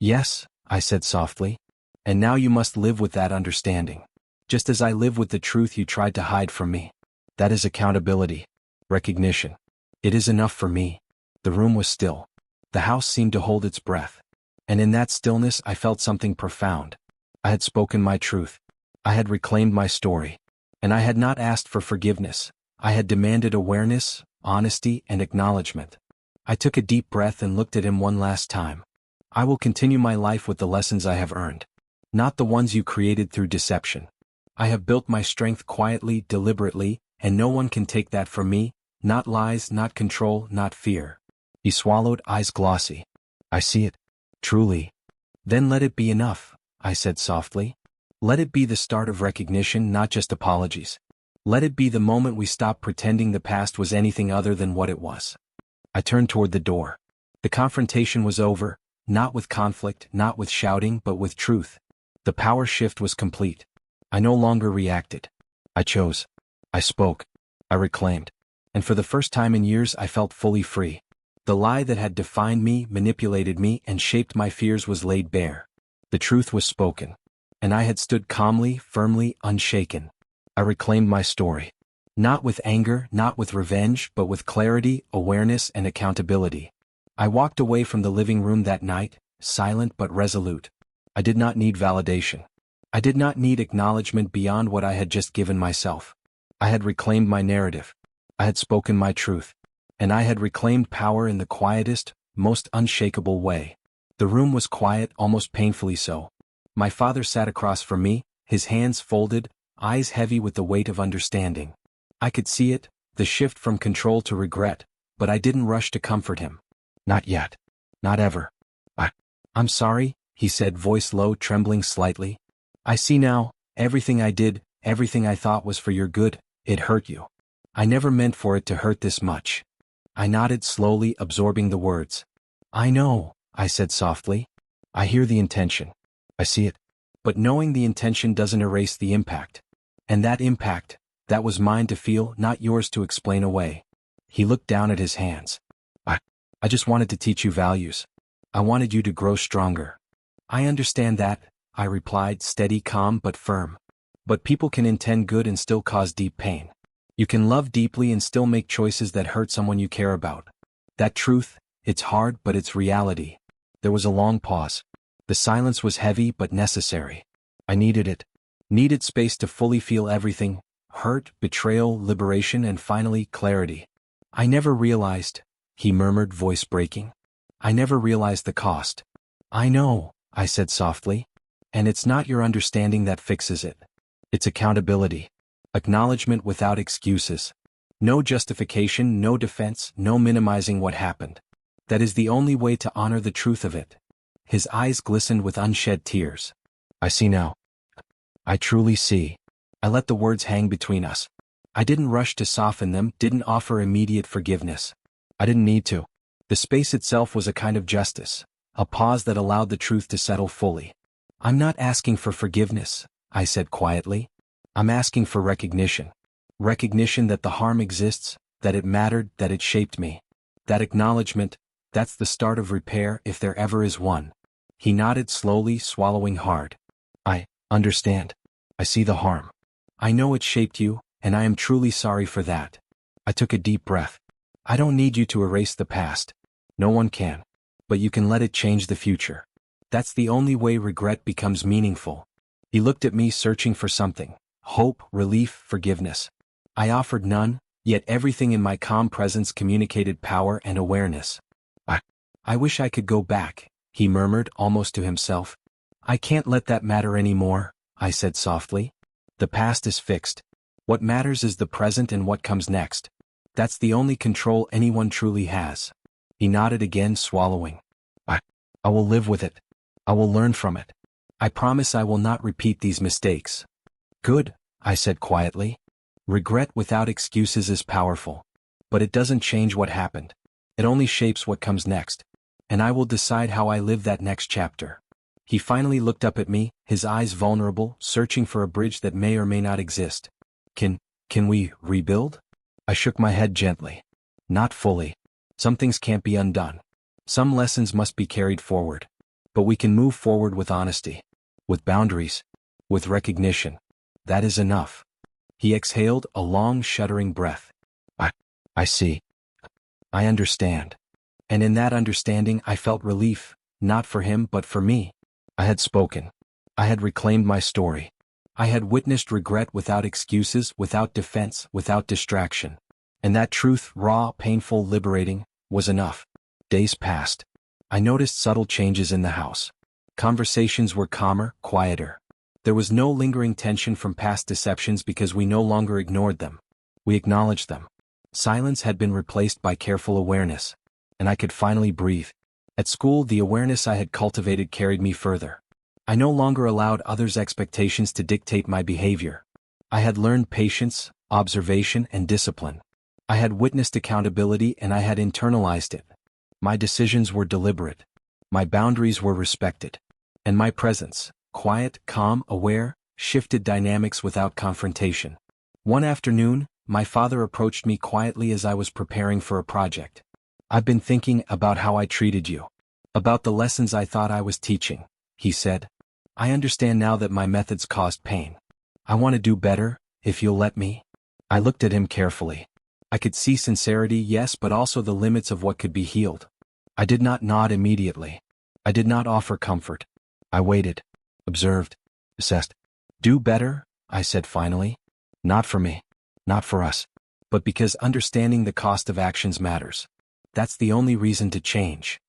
Yes, I said softly. And now you must live with that understanding. just as I live with the truth you tried to hide from me. That is accountability. Recognition. It is enough for me. The room was still. The house seemed to hold its breath. And in that stillness I felt something profound. I had spoken my truth. I had reclaimed my story. And I had not asked for forgiveness. I had demanded awareness, honesty, and acknowledgement. I took a deep breath and looked at him one last time. I will continue my life with the lessons I have earned. Not the ones you created through deception. I have built my strength quietly, deliberately, and no one can take that from me, not lies, not control, not fear. He swallowed, eyes glossy. I see it. Truly. Then let it be enough, I said softly. Let it be the start of recognition, not just apologies. Let it be the moment we stop pretending the past was anything other than what it was. I turned toward the door. The confrontation was over, not with conflict, not with shouting, but with truth. The power shift was complete. I no longer reacted. I chose. I spoke. I reclaimed. And for the first time in years I felt fully free. The lie that had defined me, manipulated me, and shaped my fears was laid bare. The truth was spoken. And I had stood calmly, firmly, unshaken. I reclaimed my story. Not with anger, not with revenge, but with clarity, awareness, and accountability. I walked away from the living room that night, silent but resolute. I did not need validation. I did not need acknowledgement beyond what I had just given myself. I had reclaimed my narrative. I had spoken my truth. And I had reclaimed power in the quietest, most unshakable way. The room was quiet, almost painfully so. My father sat across from me, his hands folded, eyes heavy with the weight of understanding. I could see it, the shift from control to regret, but I didn't rush to comfort him. Not yet. Not ever. I'm sorry, he said, voice low, trembling slightly. I see now, everything I did, everything I thought was for your good, it hurt you. I never meant for it to hurt this much. I nodded slowly, absorbing the words. I know, I said softly. I hear the intention. I see it. But knowing the intention doesn't erase the impact. And that impact, that was mine to feel, not yours to explain away. He looked down at his hands. I just wanted to teach you values. I wanted you to grow stronger. I understand that, I replied, steady, calm, but firm. But people can intend good and still cause deep pain. You can love deeply and still make choices that hurt someone you care about. That truth, it's hard, but it's reality. There was a long pause. The silence was heavy but necessary. I needed it. Needed space to fully feel everything: hurt, betrayal, liberation, and finally, clarity. I never realized, he murmured, voice breaking. I never realized the cost. I know, I said softly. And it's not your understanding that fixes it. It's accountability. Acknowledgement without excuses. No justification, no defense, no minimizing what happened. That is the only way to honor the truth of it. His eyes glistened with unshed tears. I see now. I truly see. I let the words hang between us. I didn't rush to soften them, didn't offer immediate forgiveness. I didn't need to. The space itself was a kind of justice, a pause that allowed the truth to settle fully. I'm not asking for forgiveness, I said quietly. I'm asking for recognition. Recognition that the harm exists, that it mattered, that it shaped me. That acknowledgement, that's the start of repair if there ever is one. He nodded slowly, swallowing hard. I understand. I see the harm. I know it shaped you, and I am truly sorry for that. I took a deep breath. I don't need you to erase the past. No one can. But you can let it change the future. That's the only way regret becomes meaningful. He looked at me, searching for something. Hope, relief, forgiveness. I offered none, yet everything in my calm presence communicated power and awareness. I wish I could go back, he murmured, almost to himself. I can't let that matter anymore, I said softly. The past is fixed. What matters is the present and what comes next. That's the only control anyone truly has. He nodded again, swallowing. I will live with it. I will learn from it. I promise I will not repeat these mistakes. Good, I said quietly. Regret without excuses is powerful. But it doesn't change what happened. It only shapes what comes next. And I will decide how I live that next chapter. He finally looked up at me, his eyes vulnerable, searching for a bridge that may or may not exist. Can we rebuild? I shook my head gently. Not fully. Some things can't be undone. Some lessons must be carried forward. But we can move forward with honesty. With boundaries. With recognition. That is enough. He exhaled a long, shuddering breath. I see. I understand. And in that understanding I felt relief, not for him but for me. I had spoken. I had reclaimed my story. I had witnessed regret without excuses, without defense, without distraction. And that truth, raw, painful, liberating, was enough. Days passed. I noticed subtle changes in the house. Conversations were calmer, quieter. There was no lingering tension from past deceptions because we no longer ignored them. We acknowledged them. Silence had been replaced by careful awareness. And I could finally breathe. At school, the awareness I had cultivated carried me further. I no longer allowed others' expectations to dictate my behavior. I had learned patience, observation, and discipline. I had witnessed accountability and I had internalized it. My decisions were deliberate. My boundaries were respected. And my presence, quiet, calm, aware, shifted dynamics without confrontation. One afternoon, my father approached me quietly as I was preparing for a project. "I've been thinking about how I treated you. About the lessons I thought I was teaching," he said. "I understand now that my methods caused pain. I want to do better, if you'll let me." I looked at him carefully. I could see sincerity, yes, but also the limits of what could be healed. I did not nod immediately. I did not offer comfort. I waited, observed, assessed. "Do better," I said finally. "Not for me. Not for us. But because understanding the cost of actions matters. That's the only reason to change."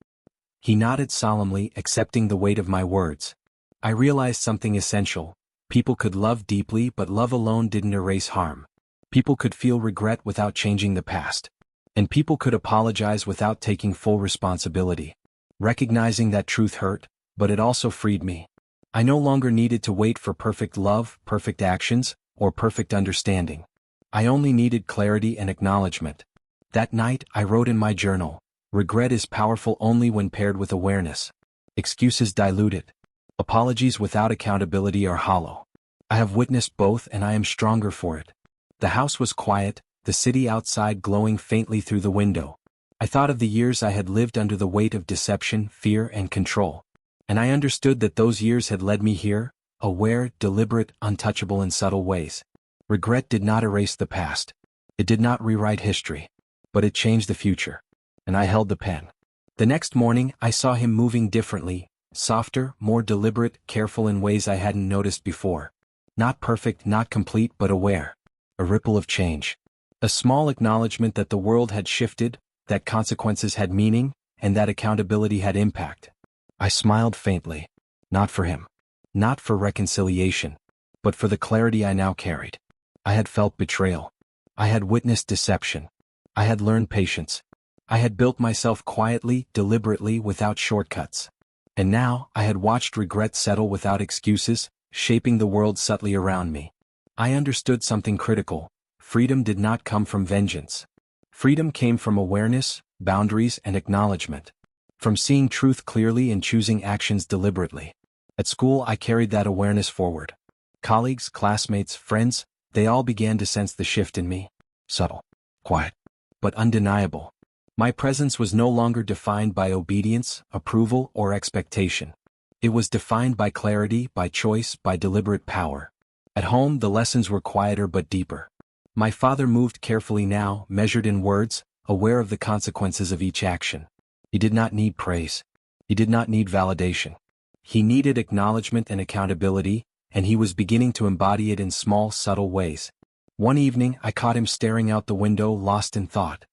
He nodded solemnly, accepting the weight of my words. I realized something essential. People could love deeply, but love alone didn't erase harm. People could feel regret without changing the past. And people could apologize without taking full responsibility. Recognizing that truth hurt, but it also freed me. I no longer needed to wait for perfect love, perfect actions, or perfect understanding. I only needed clarity and acknowledgement. That night, I wrote in my journal, "Regret is powerful only when paired with awareness. Excuses dilute it. Apologies without accountability are hollow. I have witnessed both and I am stronger for it." The house was quiet, the city outside glowing faintly through the window. I thought of the years I had lived under the weight of deception, fear, and control. And I understood that those years had led me here, aware, deliberate, untouchable in subtle ways. Regret did not erase the past. It did not rewrite history. But it changed the future. And I held the pen. The next morning, I saw him moving differently, softer, more deliberate, careful in ways I hadn't noticed before. Not perfect, not complete, but aware. A ripple of change. A small acknowledgement that the world had shifted, that consequences had meaning, and that accountability had impact. I smiled faintly. Not for him. Not for reconciliation. But for the clarity I now carried. I had felt betrayal. I had witnessed deception. I had learned patience. I had built myself quietly, deliberately, without shortcuts. And now, I had watched regret settle without excuses, shaping the world subtly around me. I understood something critical. Freedom did not come from vengeance. Freedom came from awareness, boundaries, and acknowledgement. From seeing truth clearly and choosing actions deliberately. At school, I carried that awareness forward. Colleagues, classmates, friends, they all began to sense the shift in me. Subtle, quiet, but undeniable. My presence was no longer defined by obedience, approval, or expectation. It was defined by clarity, by choice, by deliberate power. At home, the lessons were quieter but deeper. My father moved carefully now, measured in words, aware of the consequences of each action. He did not need praise. He did not need validation. He needed acknowledgement and accountability, and he was beginning to embody it in small, subtle ways. One evening, I caught him staring out the window, lost in thought.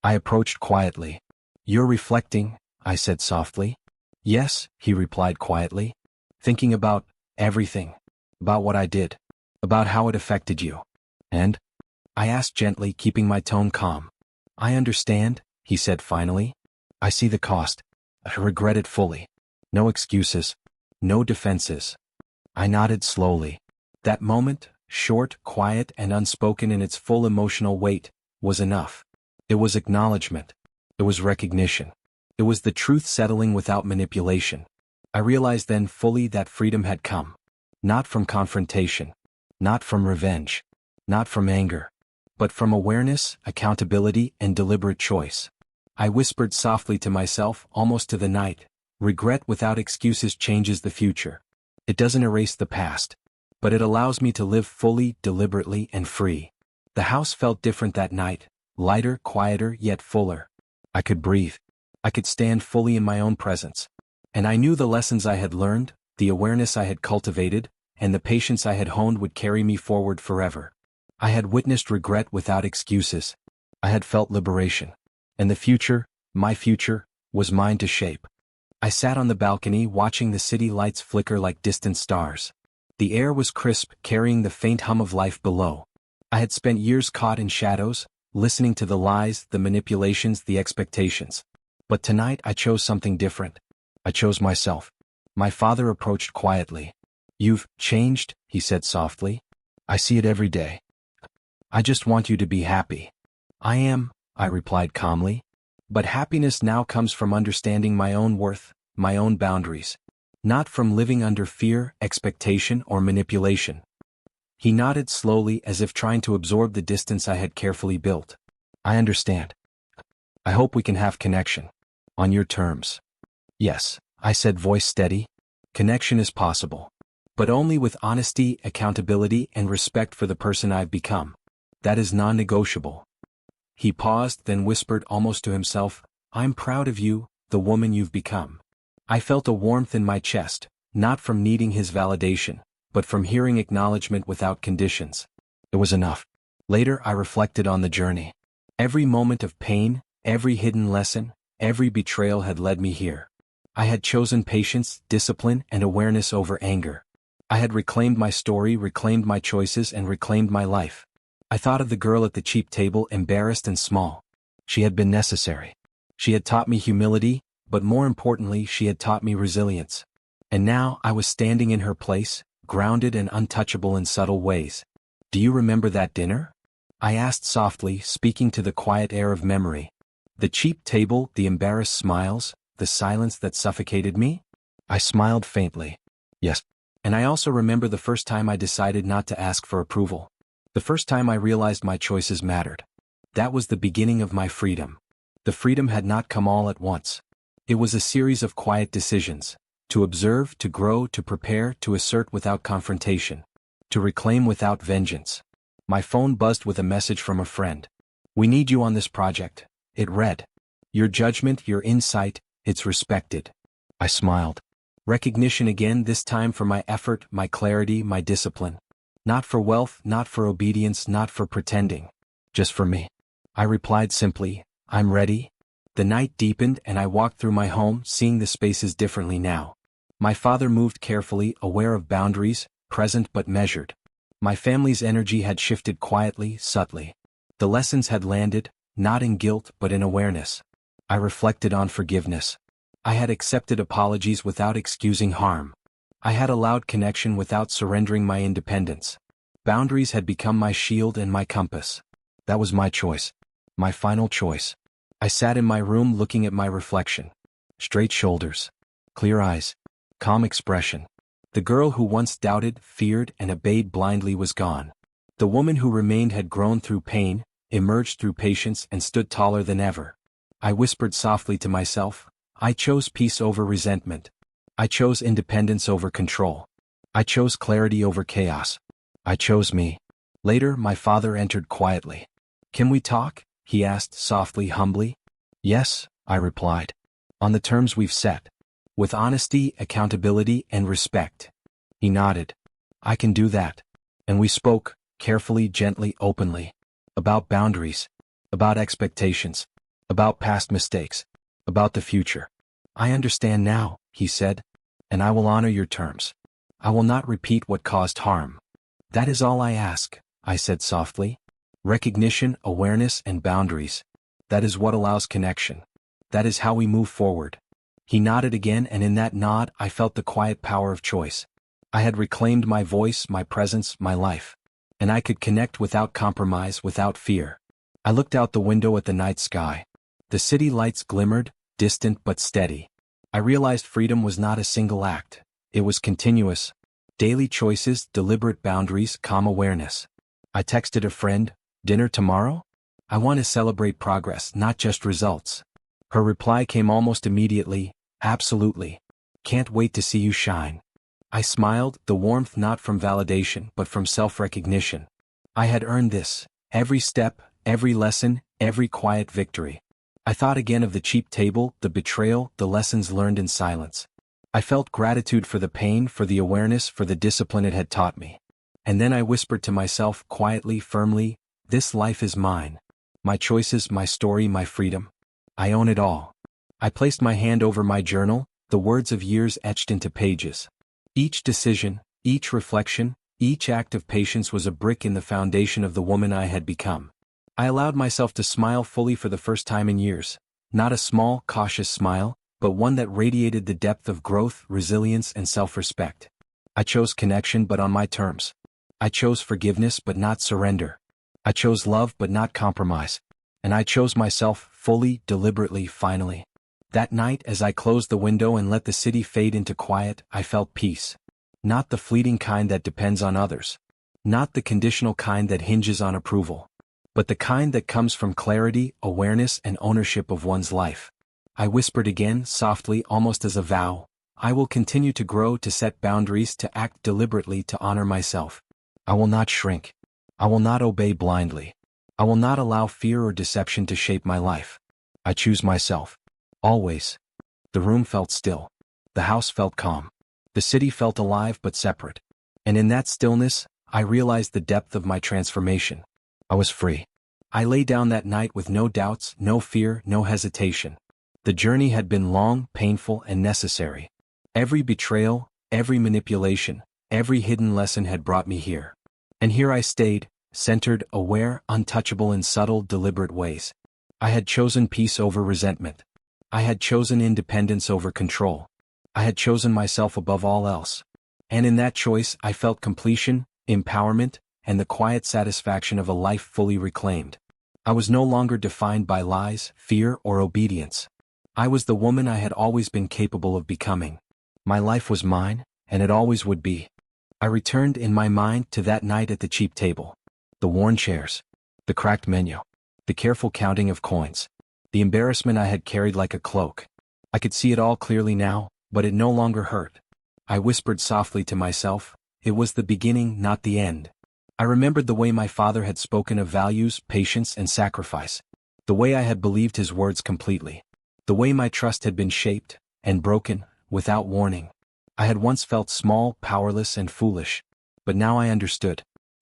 I approached quietly. "You're reflecting," I said softly. "Yes," he replied quietly. "Thinking about everything. About what I did. About how it affected you." "And?" I asked gently, keeping my tone calm. "I understand," he said finally. "I see the cost. I regret it fully. No excuses. No defenses." I nodded slowly. That moment, short, quiet, and unspoken in its full emotional weight, was enough. It was acknowledgement. It was recognition. It was the truth settling without manipulation. I realized then fully that freedom had come. Not from confrontation. Not from revenge. Not from anger. But from awareness, accountability, and deliberate choice. I whispered softly to myself, almost to the night, "Regret without excuses changes the future. It doesn't erase the past, but it allows me to live fully, deliberately, and free. The house felt different that night, lighter, quieter, yet fuller. I could breathe. I could stand fully in my own presence. And I knew the lessons I had learned, the awareness I had cultivated, and the patience I had honed would carry me forward forever. I had witnessed regret without excuses. I had felt liberation. And the future, my future, was mine to shape. I sat on the balcony watching the city lights flicker like distant stars. The air was crisp, carrying the faint hum of life below. I had spent years caught in shadows, listening to the lies, the manipulations, the expectations. But tonight I chose something different. I chose myself. My father approached quietly. "You've changed," he said softly. "I see it every day. I just want you to be happy." "I am," I replied calmly. "But happiness now comes from understanding my own worth, my own boundaries. Not from living under fear, expectation, or manipulation." He nodded slowly as if trying to absorb the distance I had carefully built. "I understand. I hope we can have connection. On your terms." "Yes," I said, voice steady. "Connection is possible. But only with honesty, accountability, and respect for the person I've become. That is non-negotiable." He paused, then whispered almost to himself, "I'm proud of you, the woman you've become." I felt a warmth in my chest, not from needing his validation, but from hearing acknowledgement without conditions. It was enough. Later I reflected on the journey. Every moment of pain, every hidden lesson, every betrayal had led me here. I had chosen patience, discipline, and awareness over anger. I had reclaimed my story, reclaimed my choices, and reclaimed my life. I thought of the girl at the cheap table, embarrassed and small. She had been necessary. She had taught me humility, but more importantly, she had taught me resilience. And now I was standing in her place, grounded and untouchable in subtle ways. "Do you remember that dinner?" I asked softly, speaking to the quiet air of memory. The cheap table, the embarrassed smiles, the silence that suffocated me? I smiled faintly. "Yes. And I also remember the first time I decided not to ask for approval. The first time I realized my choices mattered. That was the beginning of my freedom. The freedom had not come all at once. It was a series of quiet decisions. To observe, to grow, to prepare, to assert without confrontation. To reclaim without vengeance. My phone buzzed with a message from a friend. "We need you on this project," it read. "Your judgment, your insight, it's respected." I smiled. Recognition again, this time for my effort, my clarity, my discipline. Not for wealth, not for obedience, not for pretending. Just for me. I replied simply, "I'm ready." The night deepened and I walked through my home, seeing the spaces differently now. My father moved carefully, aware of boundaries, present but measured. My family's energy had shifted quietly, subtly. The lessons had landed, not in guilt but in awareness. I reflected on forgiveness. I had accepted apologies without excusing harm. I had allowed connection without surrendering my independence. Boundaries had become my shield and my compass. That was my choice. My final choice. I sat in my room looking at my reflection. Straight shoulders. Clear eyes. Calm expression. The girl who once doubted, feared, and obeyed blindly was gone. The woman who remained had grown through pain, emerged through patience, and stood taller than ever. I whispered softly to myself, I chose peace over resentment. I chose independence over control. I chose clarity over chaos. I chose me. Later, my father entered quietly. "Can we talk?" he asked softly, humbly. "Yes," I replied. "On the terms we've set. With honesty, accountability, and respect." He nodded. "I can do that." And we spoke, carefully, gently, openly. About boundaries. About expectations. About past mistakes. About the future. "I understand now," he said. "And I will honor your terms. I will not repeat what caused harm." "That is all I ask," I said softly. "Recognition, awareness, and boundaries. That is what allows connection. That is how we move forward." He nodded again, and in that nod I felt the quiet power of choice. I had reclaimed my voice, my presence, my life. And I could connect without compromise, without fear. I looked out the window at the night sky. The city lights glimmered, distant but steady. I realized freedom was not a single act. It was continuous. Daily choices, deliberate boundaries, calm awareness. I texted a friend, "Dinner tomorrow? I want to celebrate progress, not just results." Her reply came almost immediately, "Absolutely. Can't wait to see you shine." I smiled, the warmth not from validation but from self-recognition. I had earned this. Every step, every lesson, every quiet victory. I thought again of the cheap table, the betrayal, the lessons learned in silence. I felt gratitude for the pain, for the awareness, for the discipline it had taught me. And then I whispered to myself, quietly, firmly, this life is mine. My choices, my story, my freedom. I own it all. I placed my hand over my journal, the words of years etched into pages. Each decision, each reflection, each act of patience was a brick in the foundation of the woman I had become. I allowed myself to smile fully for the first time in years. Not a small, cautious smile, but one that radiated the depth of growth, resilience, and self-respect. I chose connection but on my terms. I chose forgiveness but not surrender. I chose love but not compromise. And I chose myself fully, deliberately, finally. That night, as I closed the window and let the city fade into quiet, I felt peace. Not the fleeting kind that depends on others. Not the conditional kind that hinges on approval. But the kind that comes from clarity, awareness, and ownership of one's life. I whispered again, softly, almost as a vow. I will continue to grow, to set boundaries, to act deliberately, to honor myself. I will not shrink. I will not obey blindly. I will not allow fear or deception to shape my life. I choose myself. Always. The room felt still. The house felt calm. The city felt alive but separate. And in that stillness, I realized the depth of my transformation. I was free. I lay down that night with no doubts, no fear, no hesitation. The journey had been long, painful, and necessary. Every betrayal, every manipulation, every hidden lesson had brought me here. And here I stayed, centered, aware, untouchable in subtle, deliberate ways. I had chosen peace over resentment. I had chosen independence over control. I had chosen myself above all else. And in that choice I felt completion, empowerment, and the quiet satisfaction of a life fully reclaimed. I was no longer defined by lies, fear, or obedience. I was the woman I had always been capable of becoming. My life was mine, and it always would be. I returned in my mind to that night at the cheap table. The worn chairs. The cracked menu. The careful counting of coins. The embarrassment I had carried like a cloak. I could see it all clearly now, but it no longer hurt. I whispered softly to myself, it was the beginning, not the end. I remembered the way my father had spoken of values, patience, and sacrifice. The way I had believed his words completely. The way my trust had been shaped, and broken, without warning. I had once felt small, powerless, and foolish. But now I understood.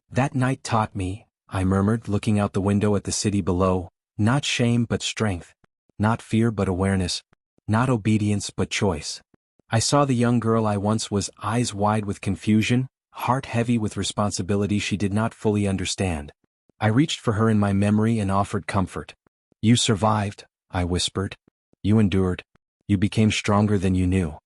That night taught me, I murmured, looking out the window at the city below, not shame but strength. Not fear but awareness. Not obedience but choice. I saw the young girl I once was, eyes wide with confusion, heart heavy with responsibility she did not fully understand. I reached for her in my memory and offered comfort. You survived, I whispered. You endured. You became stronger than you knew.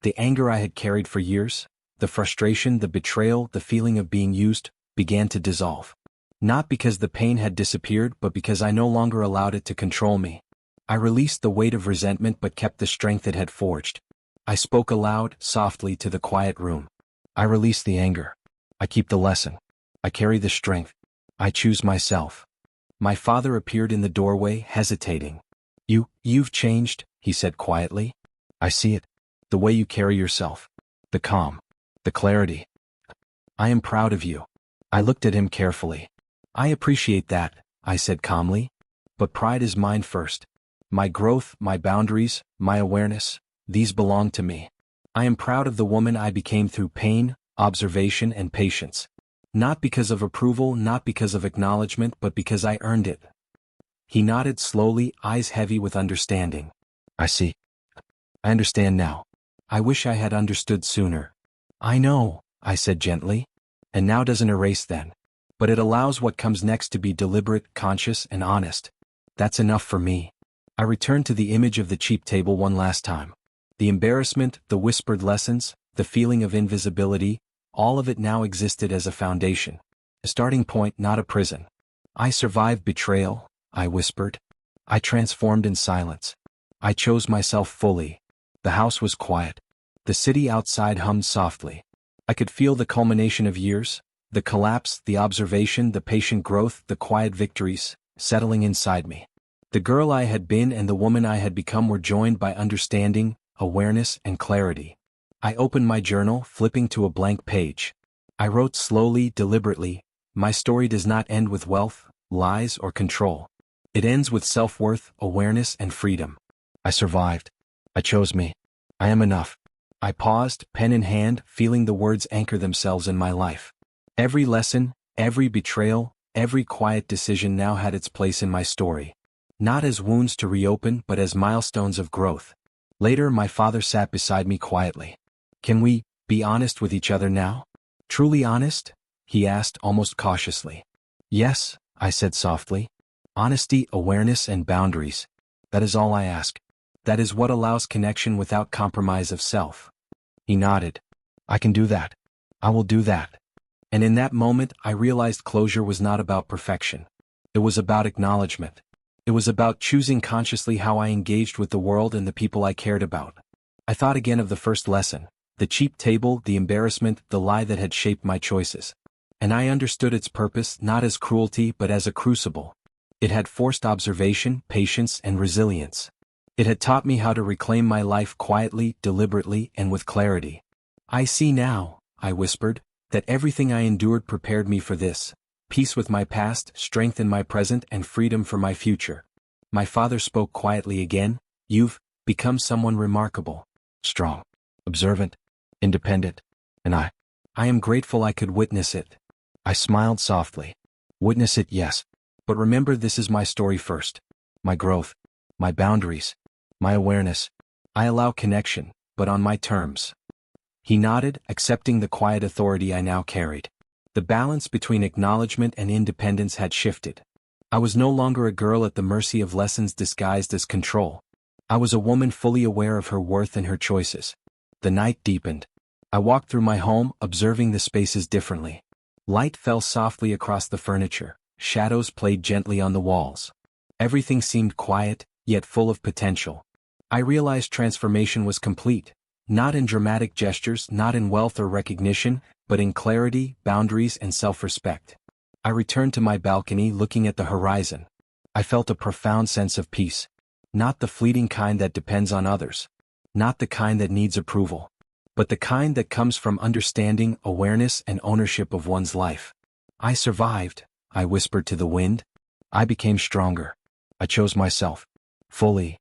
The anger I had carried for years, the frustration, the betrayal, the feeling of being used, began to dissolve. Not because the pain had disappeared but because I no longer allowed it to control me. I released the weight of resentment but kept the strength it had forged. I spoke aloud, softly, to the quiet room. I release the anger. I keep the lesson. I carry the strength. I choose myself. My father appeared in the doorway, hesitating. You've changed, he said quietly. I see it. The way you carry yourself. The calm. The clarity. I am proud of you. I looked at him carefully. I appreciate that, I said calmly. But pride is mine first. My growth, my boundaries, my awareness, these belong to me. I am proud of the woman I became through pain, observation, and patience. Not because of approval, not because of acknowledgement, but because I earned it. He nodded slowly, eyes heavy with understanding. I see. I understand now. I wish I had understood sooner. I know, I said gently. And now doesn't erase then. But it allows what comes next to be deliberate, conscious, and honest. That's enough for me. I returned to the image of the cheap table one last time. The embarrassment, the whispered lessons, the feeling of invisibility, all of it now existed as a foundation. A starting point, not a prison. I survived betrayal, I whispered. I transformed in silence. I chose myself fully. The house was quiet. The city outside hummed softly. I could feel the culmination of years, the collapse, the observation, the patient growth, the quiet victories, settling inside me. The girl I had been and the woman I had become were joined by understanding, awareness, and clarity. I opened my journal, flipping to a blank page. I wrote slowly, deliberately, "My story does not end with wealth, lies, or control. It ends with self-worth, awareness, and freedom. I survived. I chose me. I am enough." I paused, pen in hand, feeling the words anchor themselves in my life. Every lesson, every betrayal, every quiet decision now had its place in my story. Not as wounds to reopen, but as milestones of growth. Later, my father sat beside me quietly. "Can we be honest with each other now?" "Truly honest?" he asked almost cautiously. "Yes," I said softly. "Honesty, awareness, and boundaries. That is all I ask. That is what allows connection without compromise of self." He nodded. "I can do that. I will do that." And in that moment, I realized closure was not about perfection. It was about acknowledgement. It was about choosing consciously how I engaged with the world and the people I cared about. I thought again of the first lesson. The cheap table, the embarrassment, the lie that had shaped my choices. And I understood its purpose not as cruelty but as a crucible. It had forced observation, patience, and resilience. It had taught me how to reclaim my life quietly, deliberately, and with clarity. "I see now," I whispered, "that everything I endured prepared me for this. Peace with my past, strength in my present, and freedom for my future." My father spoke quietly again. "You've become someone remarkable. Strong. Observant. Independent. And I am grateful I could witness it." I smiled softly. "Witness it, yes. But remember, this is my story first. My growth. My boundaries. My awareness. I allow connection, but on my terms." He nodded, accepting the quiet authority I now carried. The balance between acknowledgement and independence had shifted. I was no longer a girl at the mercy of lessons disguised as control. I was a woman fully aware of her worth and her choices. The night deepened. I walked through my home, observing the spaces differently. Light fell softly across the furniture. Shadows played gently on the walls. Everything seemed quiet, yet full of potential. I realized transformation was complete. Not in dramatic gestures, not in wealth or recognition, but in clarity, boundaries, and self-respect. I returned to my balcony, looking at the horizon. I felt a profound sense of peace. Not the fleeting kind that depends on others. Not the kind that needs approval. But the kind that comes from understanding, awareness, and ownership of one's life. "I survived," I whispered to the wind. "I became stronger. I chose myself. Fully."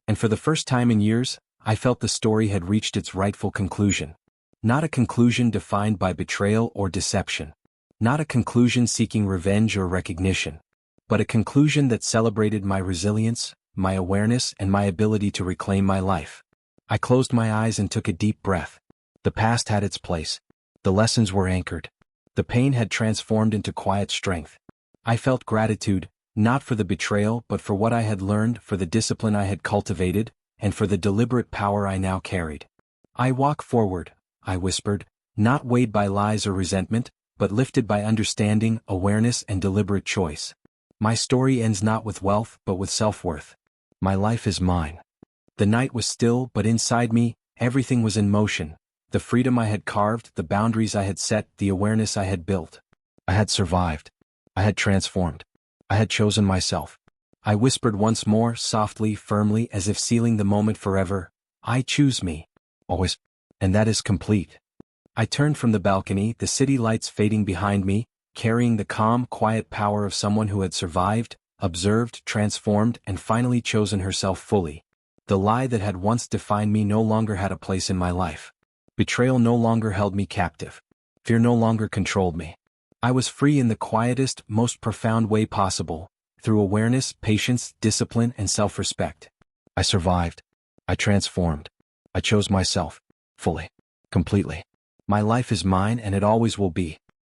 And for the first time in years, I felt the story had reached its rightful conclusion. Not a conclusion defined by betrayal or deception. Not a conclusion seeking revenge or recognition. But a conclusion that celebrated my resilience, my awareness, and my ability to reclaim my life. I closed my eyes and took a deep breath. The past had its place. The lessons were anchored. The pain had transformed into quiet strength. I felt gratitude, not for the betrayal but for what I had learned, for the discipline I had cultivated, and for the deliberate power I now carried. "I walk forward," I whispered, "not weighed by lies or resentment, but lifted by understanding, awareness, and deliberate choice. My story ends not with wealth but with self-worth. My life is mine." The night was still, but inside me, everything was in motion. The freedom I had carved, the boundaries I had set, the awareness I had built. I had survived. I had transformed. I had chosen myself. I whispered once more, softly, firmly, as if sealing the moment forever. "I choose me. Always. And that is complete." I turned from the balcony, the city lights fading behind me, carrying the calm, quiet power of someone who had survived, observed, transformed, and finally chosen herself fully. The lie that had once defined me no longer had a place in my life. Betrayal no longer held me captive. Fear no longer controlled me. I was free in the quietest, most profound way possible, through awareness, patience, discipline, and self-respect. I survived. I transformed. I chose myself. Fully. Completely. My life is mine and it always will be.